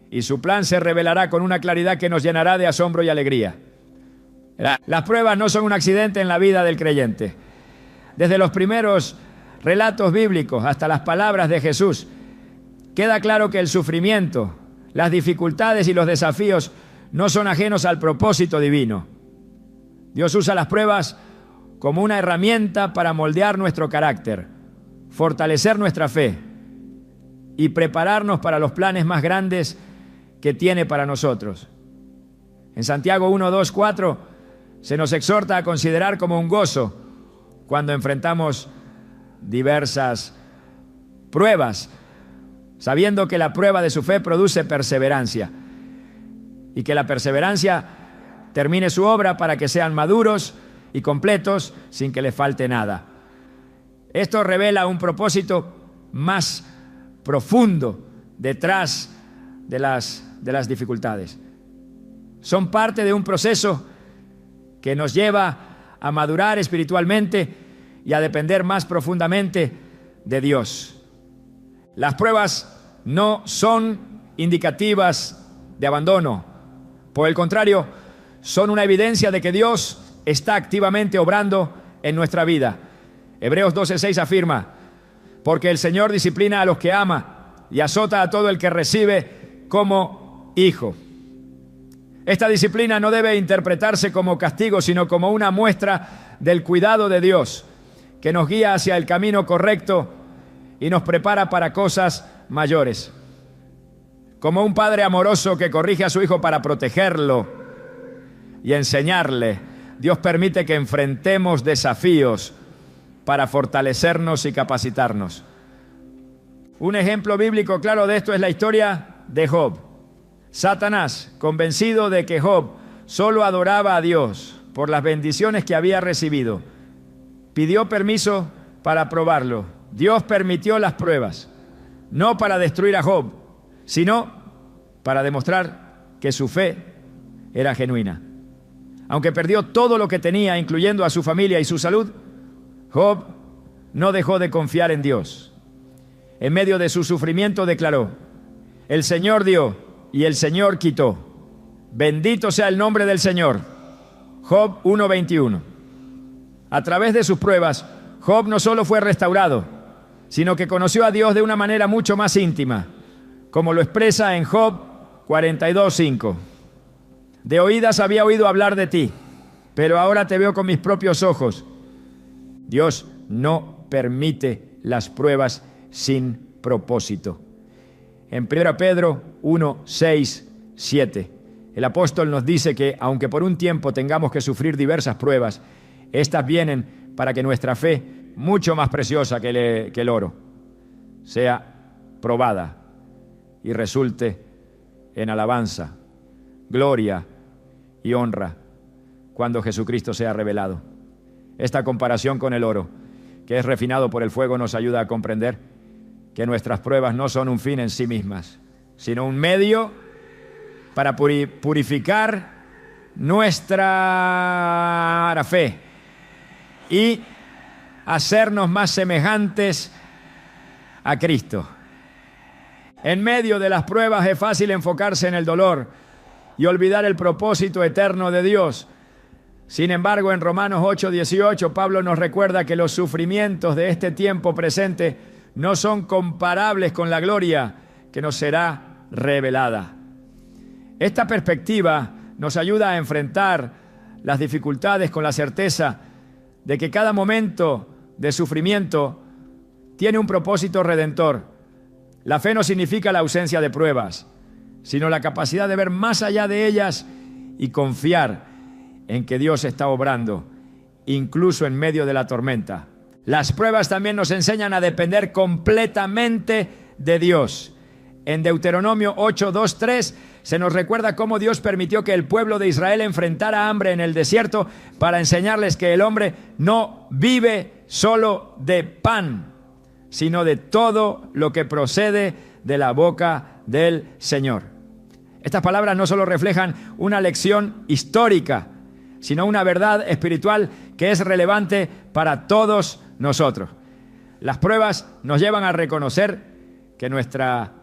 y su plan se revelará con una claridad que nos llenará de asombro y alegría. Las pruebas no son un accidente en la vida del creyente. Desde los primeros relatos bíblicos hasta las palabras de Jesús, queda claro que el sufrimiento, las dificultades y los desafíos no son ajenos al propósito divino. Dios usa las pruebas como una herramienta para moldear nuestro carácter, fortalecer nuestra fe y prepararnos para los planes más grandes que tiene para nosotros. En Santiago 1:2-4 se nos exhorta a considerar como un gozo cuando enfrentamos diversas pruebas, sabiendo que la prueba de su fe produce perseverancia y que la perseverancia termine su obra para que sean maduros y completos sin que les falte nada. Esto revela un propósito más profundo detrás de las dificultades. Son parte de un proceso que nos lleva a madurar espiritualmente y a depender más profundamente de Dios. Las pruebas no son indicativas de abandono. Por el contrario, son una evidencia de que Dios está activamente obrando en nuestra vida. Hebreos 12:6 afirma: porque el Señor disciplina a los que ama y azota a todo el que recibe como hijo. Esta disciplina no debe interpretarse como castigo, sino como una muestra del cuidado de Dios, que nos guía hacia el camino correcto y nos prepara para cosas mayores. Como un padre amoroso que corrige a su hijo para protegerlo y enseñarle, Dios permite que enfrentemos desafíos para fortalecernos y capacitarnos. Un ejemplo bíblico claro de esto es la historia de Job. Satanás, convencido de que Job solo adoraba a Dios por las bendiciones que había recibido, pidió permiso para probarlo. Dios permitió las pruebas, no para destruir a Job, sino para demostrar que su fe era genuina. Aunque perdió todo lo que tenía, incluyendo a su familia y su salud, Job no dejó de confiar en Dios. En medio de su sufrimiento declaró: el Señor dio y el Señor quitó. Bendito sea el nombre del Señor. Job 1:21. A través de sus pruebas, Job no solo fue restaurado, sino que conoció a Dios de una manera mucho más íntima, como lo expresa en Job 42:5. De oídas había oído hablar de ti, pero ahora te veo con mis propios ojos. Dios no permite las pruebas sin propósito. En 1 Pedro 1, 6, 7, el apóstol nos dice que aunque por un tiempo tengamos que sufrir diversas pruebas, estas vienen para que nuestra fe, mucho más preciosa que el oro, sea probada y resulte en alabanza, gloria y honra cuando Jesucristo sea revelado. Esta comparación con el oro, que es refinado por el fuego, nos ayuda a comprender que nuestras pruebas no son un fin en sí mismas, sino un medio para purificar nuestra fe y hacernos más semejantes a Cristo. En medio de las pruebas es fácil enfocarse en el dolor y olvidar el propósito eterno de Dios. Sin embargo, en Romanos 8:18, Pablo nos recuerda que los sufrimientos de este tiempo presente no son comparables con la gloria que nos será revelada. Esta perspectiva nos ayuda a enfrentar las dificultades con la certeza de que cada momento de sufrimiento tiene un propósito redentor. La fe no significa la ausencia de pruebas, sino la capacidad de ver más allá de ellas y confiar en que Dios está obrando, incluso en medio de la tormenta. Las pruebas también nos enseñan a depender completamente de Dios. En Deuteronomio 8, 2, 3 se nos recuerda cómo Dios permitió que el pueblo de Israel enfrentara hambre en el desierto para enseñarles que el hombre no vive solo de pan, sino de todo lo que procede de la boca del Señor. Estas palabras no solo reflejan una lección histórica, sino una verdad espiritual que es relevante para todos nosotros. Las pruebas nos llevan a reconocer que nuestra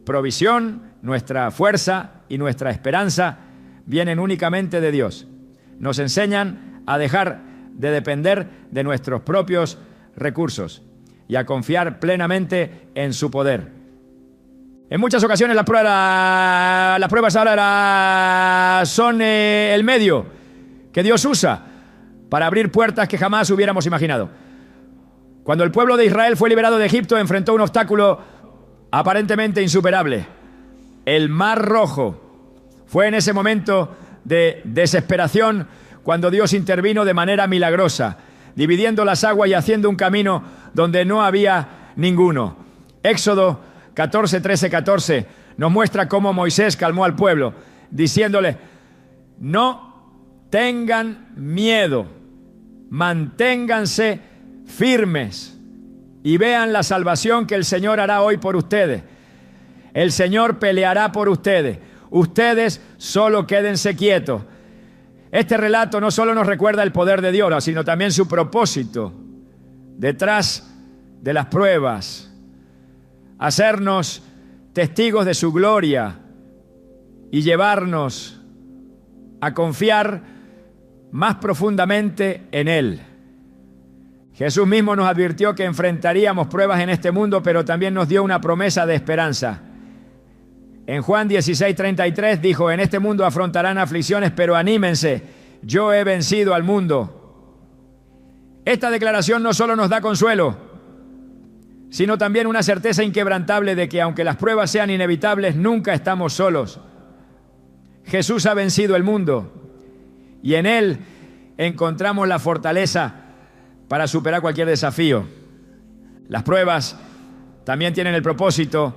provisión, nuestra fuerza y nuestra esperanza vienen únicamente de Dios. Nos enseñan a dejar de depender de nuestros propios recursos y a confiar plenamente en su poder. En muchas ocasiones las pruebas ahora son el medio que Dios usa para abrir puertas que jamás hubiéramos imaginado. Cuando el pueblo de Israel fue liberado de Egipto, enfrentó un obstáculo aparentemente insuperable: el Mar Rojo. Fue en ese momento de desesperación cuando Dios intervino de manera milagrosa, dividiendo las aguas y haciendo un camino donde no había ninguno. Éxodo 14, 13, 14 nos muestra cómo Moisés calmó al pueblo, diciéndole: no tengan miedo, manténganse firmes y vean la salvación que el Señor hará hoy por ustedes. El Señor peleará por ustedes. Ustedes solo quédense quietos. Este relato no solo nos recuerda el poder de Dios, sino también su propósito detrás de las pruebas: hacernos testigos de su gloria y llevarnos a confiar más profundamente en Él. Jesús mismo nos advirtió que enfrentaríamos pruebas en este mundo, pero también nos dio una promesa de esperanza. En Juan 16:33 dijo: en este mundo afrontarán aflicciones, pero anímense, yo he vencido al mundo. Esta declaración no solo nos da consuelo, sino también una certeza inquebrantable de que aunque las pruebas sean inevitables, nunca estamos solos. Jesús ha vencido el mundo y en Él encontramos la fortaleza para superar cualquier desafío. Las pruebas también tienen el propósito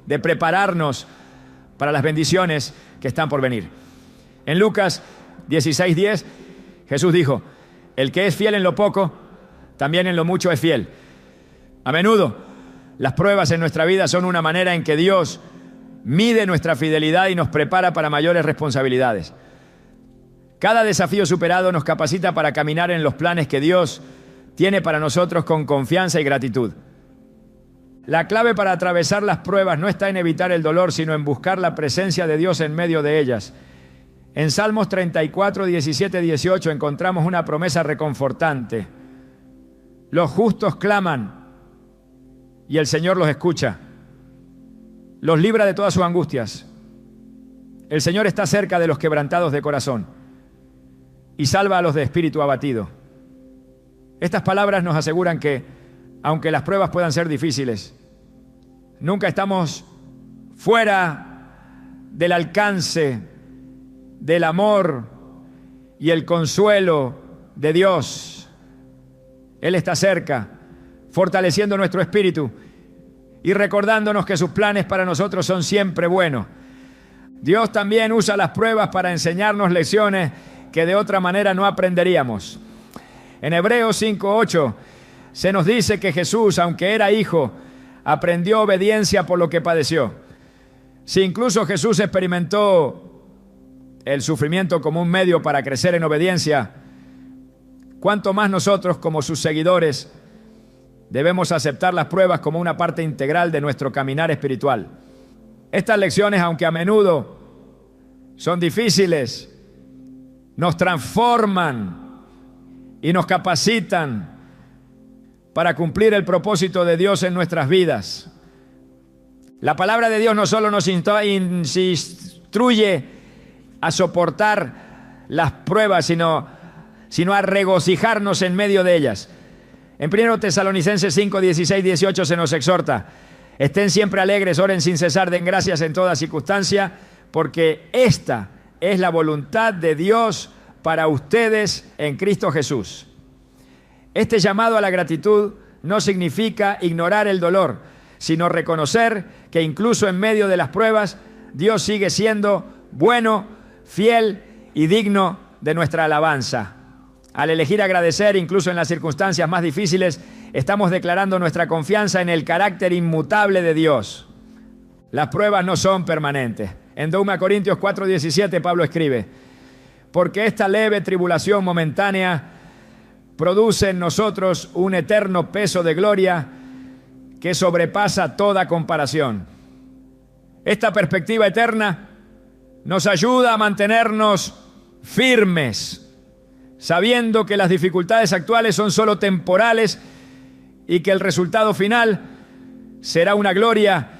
de prepararnos para las bendiciones que están por venir. En Lucas 16:10, Jesús dijo: el que es fiel en lo poco, también en lo mucho es fiel. A menudo, las pruebas en nuestra vida son una manera en que Dios mide nuestra fidelidad y nos prepara para mayores responsabilidades. Cada desafío superado nos capacita para caminar en los planes que Dios tiene para nosotros con confianza y gratitud. La clave para atravesar las pruebas no está en evitar el dolor, sino en buscar la presencia de Dios en medio de ellas. En Salmos 34, 17, 18 encontramos una promesa reconfortante. Los justos claman y el Señor los escucha. Los libra de todas sus angustias. El Señor está cerca de los quebrantados de corazón y salva a los de espíritu abatido. Estas palabras nos aseguran que, aunque las pruebas puedan ser difíciles, nunca estamos fuera del alcance del amor y el consuelo de Dios. Él está cerca, fortaleciendo nuestro espíritu y recordándonos que sus planes para nosotros son siempre buenos. Dios también usa las pruebas para enseñarnos lecciones que de otra manera no aprenderíamos. En Hebreos 5:8 se nos dice que Jesús, aunque era hijo, aprendió obediencia por lo que padeció. Si incluso Jesús experimentó el sufrimiento como un medio para crecer en obediencia, ¿cuánto más nosotros, como sus seguidores, debemos aceptar las pruebas como una parte integral de nuestro caminar espiritual? Estas lecciones, aunque a menudo son difíciles, nos transforman y nos capacitan para cumplir el propósito de Dios en nuestras vidas. La palabra de Dios no solo nos instruye a soportar las pruebas, sino a regocijarnos en medio de ellas. En 1 Tesalonicenses 5, 16, 18 se nos exhorta: estén siempre alegres, oren sin cesar, den gracias en toda circunstancia, porque esta es la voluntad de Dios para ustedes en Cristo Jesús. Este llamado a la gratitud no significa ignorar el dolor, sino reconocer que incluso en medio de las pruebas, Dios sigue siendo bueno, fiel y digno de nuestra alabanza. Al elegir agradecer, incluso en las circunstancias más difíciles, estamos declarando nuestra confianza en el carácter inmutable de Dios. Las pruebas no son permanentes. En 2 Corintios 4:17 Pablo escribe: porque esta leve tribulación momentánea produce en nosotros un eterno peso de gloria que sobrepasa toda comparación. Esta perspectiva eterna nos ayuda a mantenernos firmes, sabiendo que las dificultades actuales son solo temporales y que el resultado final será una gloria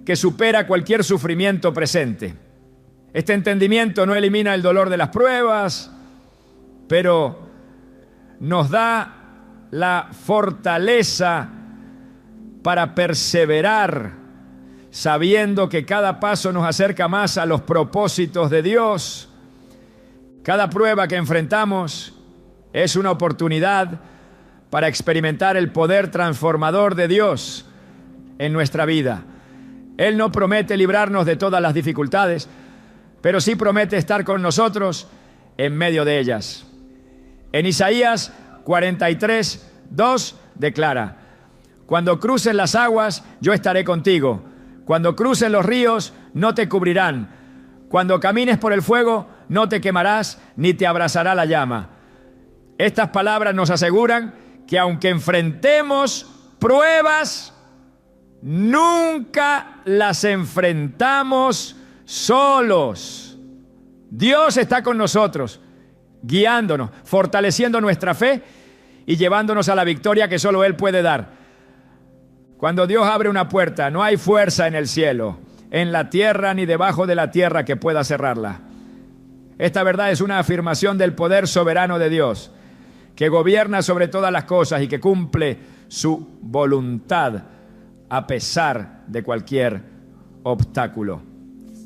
que supera cualquier sufrimiento presente. Este entendimiento no elimina el dolor de las pruebas, pero nos da la fortaleza para perseverar, sabiendo que cada paso nos acerca más a los propósitos de Dios. Cada prueba que enfrentamos es una oportunidad para experimentar el poder transformador de Dios en nuestra vida. Él no promete librarnos de todas las dificultades, pero sí promete estar con nosotros en medio de ellas. En Isaías 43:2 declara: cuando cruces las aguas, yo estaré contigo. Cuando cruces los ríos, no te cubrirán. Cuando camines por el fuego, no te quemarás, ni te abrazará la llama. Estas palabras nos aseguran que aunque enfrentemos pruebas, nunca las enfrentamos solos. Dios está con nosotros, guiándonos, fortaleciendo nuestra fe y llevándonos a la victoria que solo Él puede dar. Cuando Dios abre una puerta, no hay fuerza en el cielo, en la tierra ni debajo de la tierra que pueda cerrarla. Esta verdad es una afirmación del poder soberano de Dios, que gobierna sobre todas las cosas y que cumple su voluntad a pesar de cualquier obstáculo.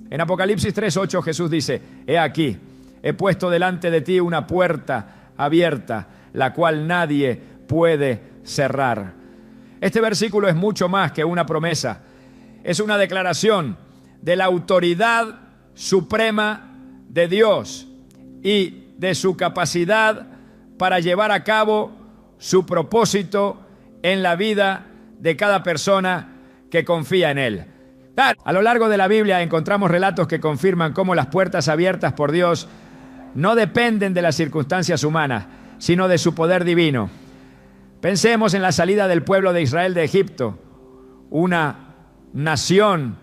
En Apocalipsis 3:8 Jesús dice: he aquí, he puesto delante de ti una puerta abierta, la cual nadie puede cerrar. Este versículo es mucho más que una promesa. Es una declaración de la autoridad suprema de Dios y de su capacidad para llevar a cabo su propósito en la vida de cada persona que confía en Él. A lo largo de la Biblia encontramos relatos que confirman cómo las puertas abiertas por Dios no dependen de las circunstancias humanas, sino de su poder divino. Pensemos en la salida del pueblo de Israel de Egipto, una nación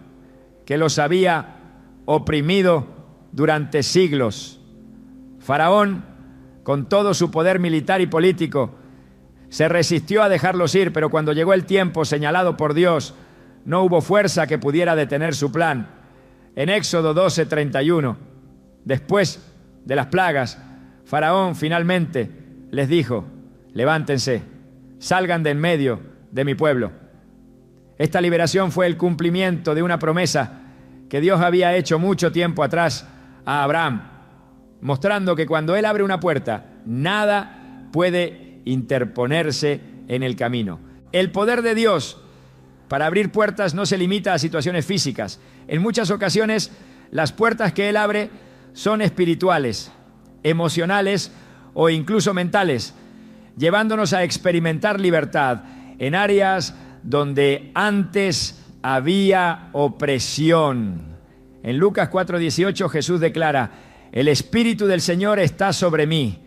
que los había oprimido durante siglos. Faraón, con todo su poder militar y político, se resistió a dejarlos ir, pero cuando llegó el tiempo señalado por Dios, no hubo fuerza que pudiera detener su plan. En Éxodo 12:31, después de las plagas, Faraón finalmente les dijo: levántense, salgan de en medio de mi pueblo. Esta liberación fue el cumplimiento de una promesa que Dios había hecho mucho tiempo atrás a Abraham, mostrando que cuando Él abre una puerta, nada puede interponerse en el camino. El poder de Dios para abrir puertas no se limita a situaciones físicas. En muchas ocasiones, las puertas que Él abre son espirituales, emocionales o incluso mentales, llevándonos a experimentar libertad en áreas donde antes había opresión. En Lucas 4:18 Jesús declara: el Espíritu del Señor está sobre mí,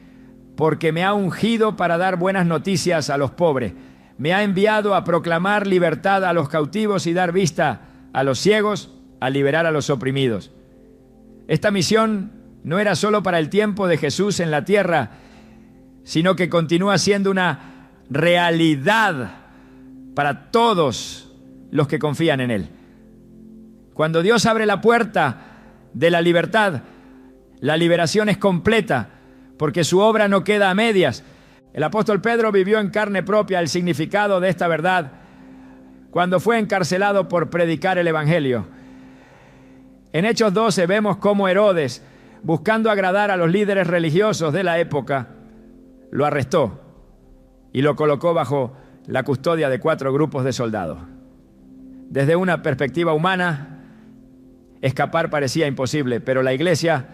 porque me ha ungido para dar buenas noticias a los pobres. Me ha enviado a proclamar libertad a los cautivos y dar vista a los ciegos, a liberar a los oprimidos. Esta misión no era solo para el tiempo de Jesús en la tierra, sino que continúa siendo una realidad para todos los que confían en Él. Cuando Dios abre la puerta de la libertad, la liberación es completa, porque su obra no queda a medias. El apóstol Pedro vivió en carne propia el significado de esta verdad cuando fue encarcelado por predicar el Evangelio. En Hechos 12 vemos cómo Herodes, buscando agradar a los líderes religiosos de la época, lo arrestó y lo colocó bajo la custodia de 4 grupos de soldados. Desde una perspectiva humana, escapar parecía imposible, pero la iglesia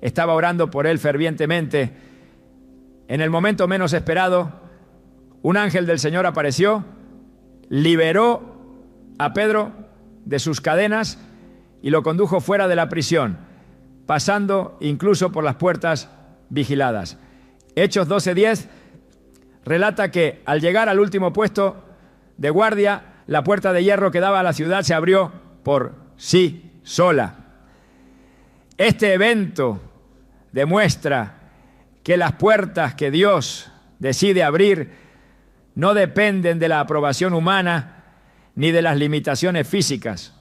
estaba orando por él fervientemente. En el momento menos esperado, un ángel del Señor apareció, liberó a Pedro de sus cadenas y lo condujo fuera de la prisión, pasando incluso por las puertas vigiladas. Hechos 12:10 relata que al llegar al último puesto de guardia, la puerta de hierro que daba a la ciudad se abrió por sí sola. Este evento demuestra que las puertas que Dios decide abrir no dependen de la aprobación humana ni de las limitaciones físicas.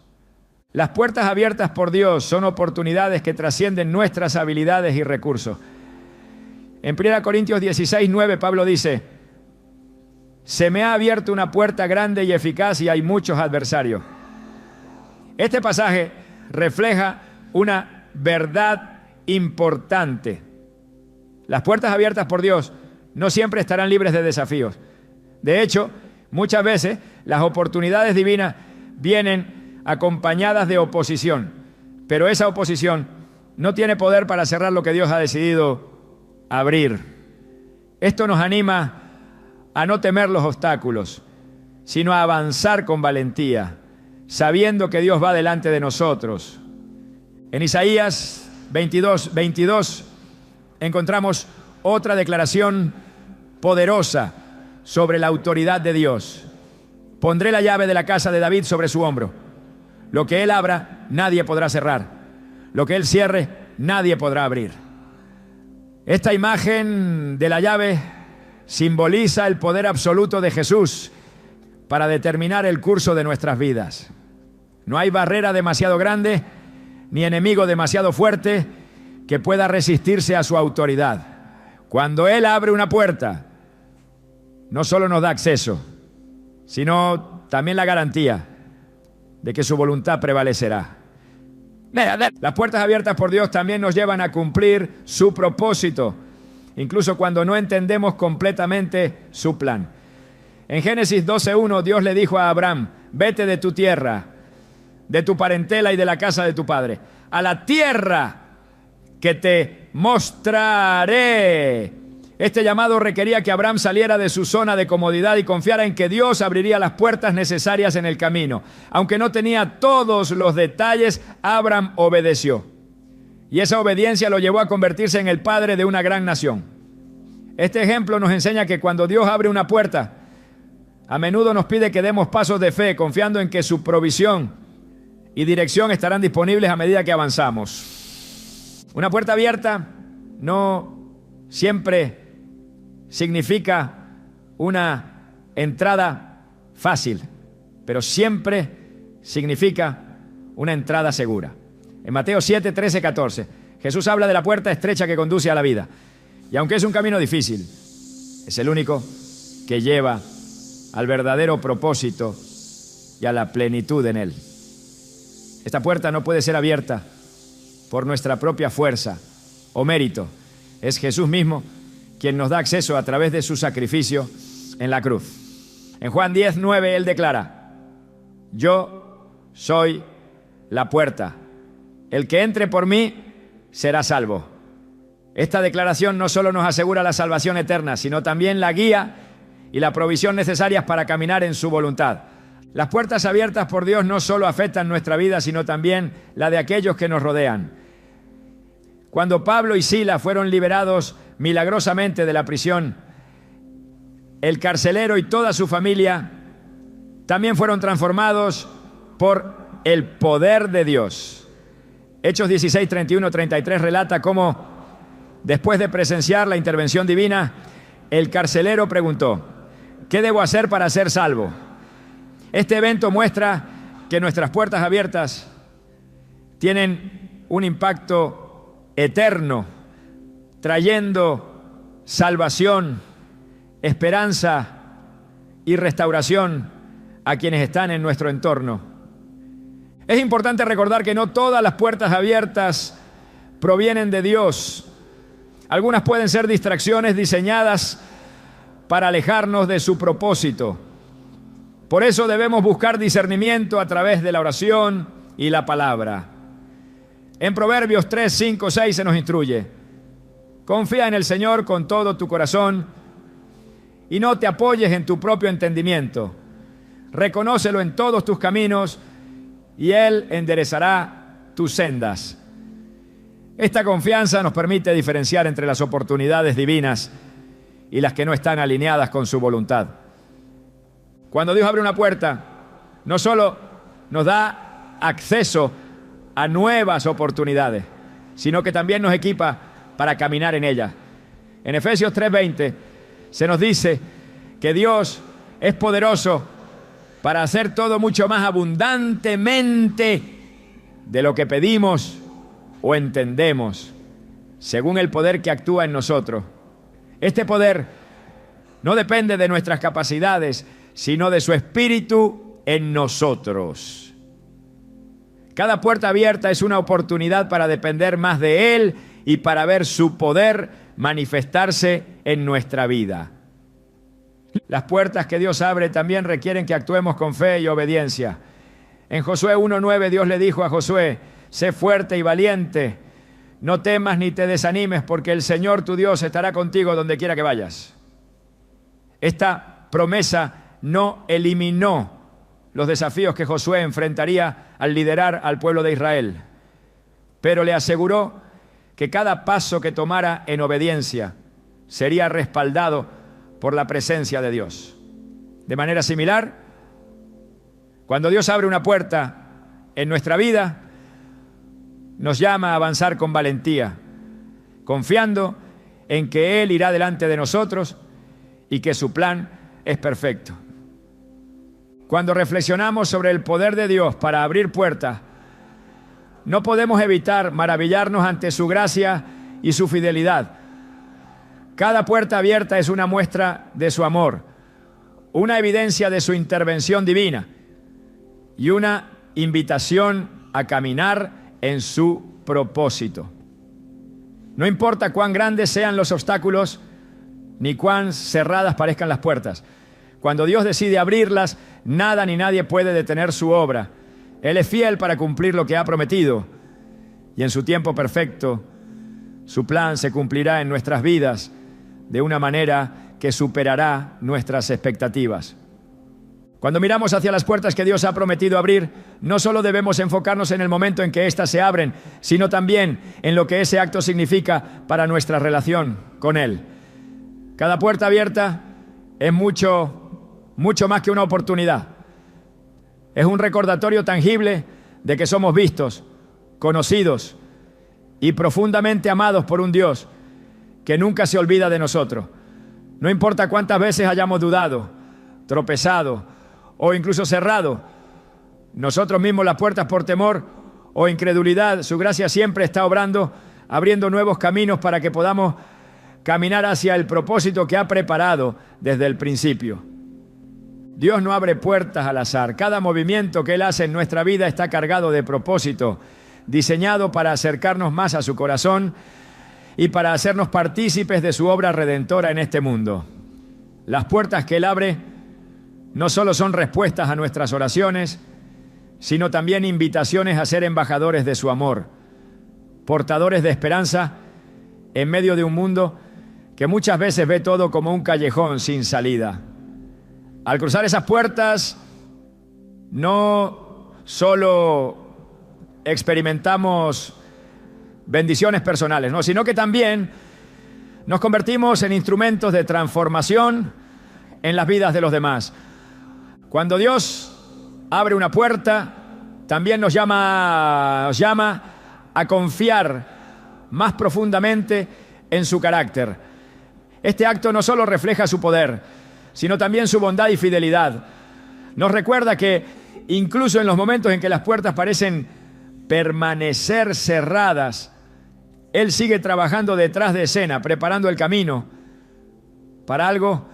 Las puertas abiertas por Dios son oportunidades que trascienden nuestras habilidades y recursos. En 1 Corintios 16:9 Pablo dice: se me ha abierto una puerta grande y eficaz y hay muchos adversarios. Este pasaje refleja una verdad importante. Las puertas abiertas por Dios no siempre estarán libres de desafíos. De hecho, muchas veces las oportunidades divinas vienen acompañadas de oposición, pero esa oposición no tiene poder para cerrar lo que Dios ha decidido abrir. Esto nos anima a no temer los obstáculos, sino a avanzar con valentía, sabiendo que Dios va delante de nosotros. En Isaías 22:22 encontramos otra declaración poderosa sobre la autoridad de Dios. Pondré la llave de la casa de David sobre su hombro. Lo que él abra, nadie podrá cerrar. Lo que él cierre, nadie podrá abrir. Esta imagen de la llave simboliza el poder absoluto de Jesús para determinar el curso de nuestras vidas. No hay barrera demasiado grande ni enemigo demasiado fuerte que pueda resistirse a su autoridad. Cuando Él abre una puerta, no solo nos da acceso, sino también la garantía de que su voluntad prevalecerá. Las puertas abiertas por Dios también nos llevan a cumplir su propósito, incluso cuando no entendemos completamente su plan. En Génesis 12:1 Dios le dijo a Abraham: vete de tu tierra, de tu parentela y de la casa de tu padre, a la tierra que te mostraré. Este llamado requería que Abraham saliera de su zona de comodidad y confiara en que Dios abriría las puertas necesarias en el camino. Aunque no tenía todos los detalles, Abraham obedeció. Y esa obediencia lo llevó a convertirse en el padre de una gran nación. Este ejemplo nos enseña que cuando Dios abre una puerta, a menudo nos pide que demos pasos de fe, confiando en que su provisión y dirección estarán disponibles a medida que avanzamos. Una puerta abierta no siempre significa una entrada fácil, pero siempre significa una entrada segura. En Mateo 7, 13, 14. Jesús habla de la puerta estrecha que conduce a la vida. Y aunque es un camino difícil, es el único que lleva al verdadero propósito y a la plenitud en él. Esta puerta no puede ser abierta por nuestra propia fuerza o mérito. Es Jesús mismo quien nos da acceso a través de su sacrificio en la cruz. En Juan 10, 9, él declara: yo soy la puerta. El que entre por mí será salvo. Esta declaración no solo nos asegura la salvación eterna, sino también la guía y la provisión necesarias para caminar en su voluntad. Las puertas abiertas por Dios no solo afectan nuestra vida, sino también la de aquellos que nos rodean. Cuando Pablo y Silas fueron liberados milagrosamente de la prisión, el carcelero y toda su familia también fueron transformados por el poder de Dios. Hechos 16, 31, 33 relata cómo, después de presenciar la intervención divina, el carcelero preguntó: ¿qué debo hacer para ser salvo? Este evento muestra que nuestras puertas abiertas tienen un impacto eterno, trayendo salvación, esperanza y restauración a quienes están en nuestro entorno. Es importante recordar que no todas las puertas abiertas provienen de Dios. Algunas pueden ser distracciones diseñadas para alejarnos de su propósito. Por eso debemos buscar discernimiento a través de la oración y la palabra. En Proverbios 3, 5, 6 se nos instruye: confía en el Señor con todo tu corazón y no te apoyes en tu propio entendimiento. Reconócelo en todos tus caminos y Él enderezará tus sendas. Esta confianza nos permite diferenciar entre las oportunidades divinas y las que no están alineadas con su voluntad. Cuando Dios abre una puerta, no solo nos da acceso a nuevas oportunidades, sino que también nos equipa para caminar en ellas. En Efesios 3:20 se nos dice que Dios es poderoso para hacer todo mucho más abundantemente de lo que pedimos o entendemos, según el poder que actúa en nosotros. Este poder no depende de nuestras capacidades, sino de su Espíritu en nosotros. Cada puerta abierta es una oportunidad para depender más de Él y para ver su poder manifestarse en nuestra vida. Las puertas que Dios abre también requieren que actuemos con fe y obediencia. En Josué 1:9 Dios le dijo a Josué: sé fuerte y valiente, no temas ni te desanimes, porque el Señor tu Dios estará contigo donde quiera que vayas. Esta promesa no eliminó los desafíos que Josué enfrentaría al liderar al pueblo de Israel, pero le aseguró que cada paso que tomara en obediencia sería respaldado por la presencia de Dios. De manera similar, cuando Dios abre una puerta en nuestra vida, nos llama a avanzar con valentía, confiando en que Él irá delante de nosotros y que su plan es perfecto. Cuando reflexionamos sobre el poder de Dios para abrir puertas, no podemos evitar maravillarnos ante su gracia y su fidelidad. Cada puerta abierta es una muestra de su amor, una evidencia de su intervención divina y una invitación a caminar en su propósito. No importa cuán grandes sean los obstáculos ni cuán cerradas parezcan las puertas. Cuando Dios decide abrirlas, nada ni nadie puede detener su obra. Él es fiel para cumplir lo que ha prometido y en su tiempo perfecto su plan se cumplirá en nuestras vidas de una manera que superará nuestras expectativas. Cuando miramos hacia las puertas que Dios ha prometido abrir, no solo debemos enfocarnos en el momento en que éstas se abren, sino también en lo que ese acto significa para nuestra relación con Él. Cada puerta abierta es mucho más que una oportunidad. Es un recordatorio tangible de que somos vistos, conocidos y profundamente amados por un Dios que nunca se olvida de nosotros. No importa cuántas veces hayamos dudado, tropezado o incluso cerrado nosotros mismos las puertas por temor o incredulidad, su gracia siempre está obrando, abriendo nuevos caminos para que podamos caminar hacia el propósito que ha preparado desde el principio. Dios no abre puertas al azar. Cada movimiento que Él hace en nuestra vida está cargado de propósito, diseñado para acercarnos más a su corazón y para hacernos partícipes de su obra redentora en este mundo. Las puertas que Él abre no solo son respuestas a nuestras oraciones, sino también invitaciones a ser embajadores de su amor, portadores de esperanza en medio de un mundo que muchas veces ve todo como un callejón sin salida. Al cruzar esas puertas, no solo experimentamos bendiciones personales, ¿no?, sino que también nos convertimos en instrumentos de transformación en las vidas de los demás. Cuando Dios abre una puerta, también nos llama a confiar más profundamente en su carácter. Este acto no solo refleja su poder, sino también su bondad y fidelidad. Nos recuerda que incluso en los momentos en que las puertas parecen permanecer cerradas, Él sigue trabajando detrás de escena, preparando el camino para algo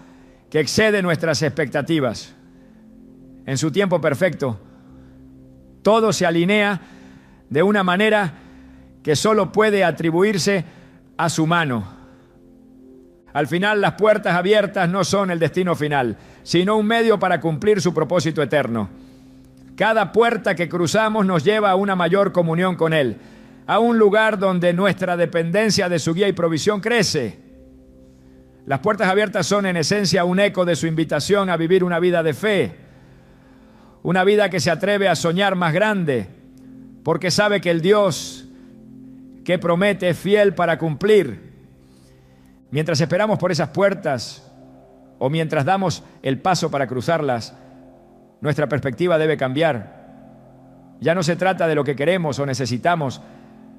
que excede nuestras expectativas. En su tiempo perfecto, todo se alinea de una manera que solo puede atribuirse a su mano. Al final, las puertas abiertas no son el destino final, sino un medio para cumplir su propósito eterno. Cada puerta que cruzamos nos lleva a una mayor comunión con Él, a un lugar donde nuestra dependencia de su guía y provisión crece. Las puertas abiertas son en esencia un eco de su invitación a vivir una vida de fe, una vida que se atreve a soñar más grande, porque sabe que el Dios que promete es fiel para cumplir. Mientras esperamos por esas puertas o mientras damos el paso para cruzarlas, nuestra perspectiva debe cambiar. Ya no se trata de lo que queremos o necesitamos,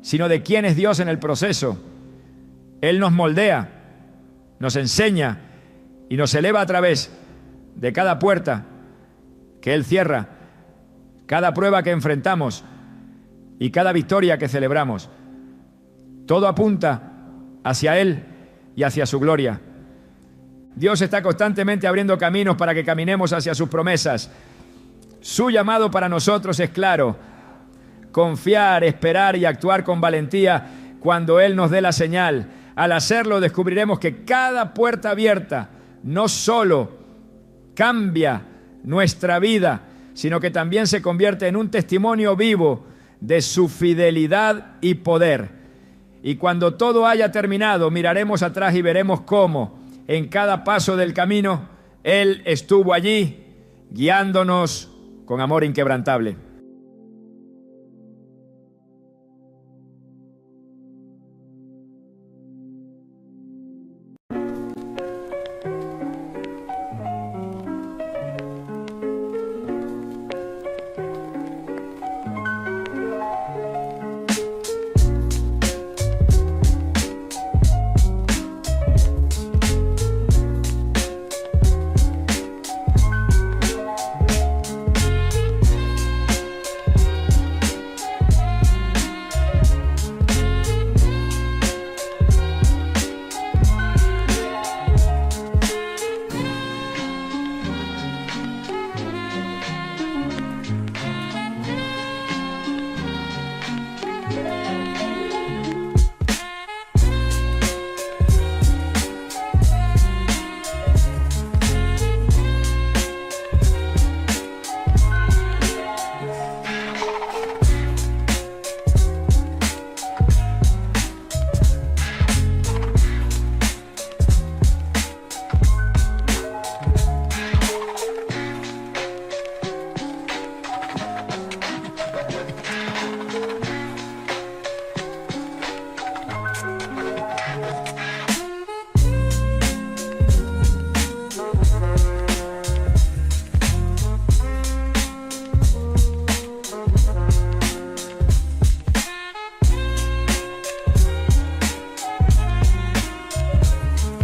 sino de quién es Dios en el proceso. Él nos moldea, nos enseña y nos eleva a través de cada puerta que Él cierra, cada prueba que enfrentamos y cada victoria que celebramos. Todo apunta hacia Él y hacia su gloria. Dios está constantemente abriendo caminos para que caminemos hacia sus promesas. Su llamado para nosotros es claro: confiar, esperar y actuar con valentía cuando Él nos dé la señal. Al hacerlo, descubriremos que cada puerta abierta no solo cambia nuestra vida, sino que también se convierte en un testimonio vivo de su fidelidad y poder. Y cuando todo haya terminado, miraremos atrás y veremos cómo en cada paso del camino Él estuvo allí, guiándonos con amor inquebrantable.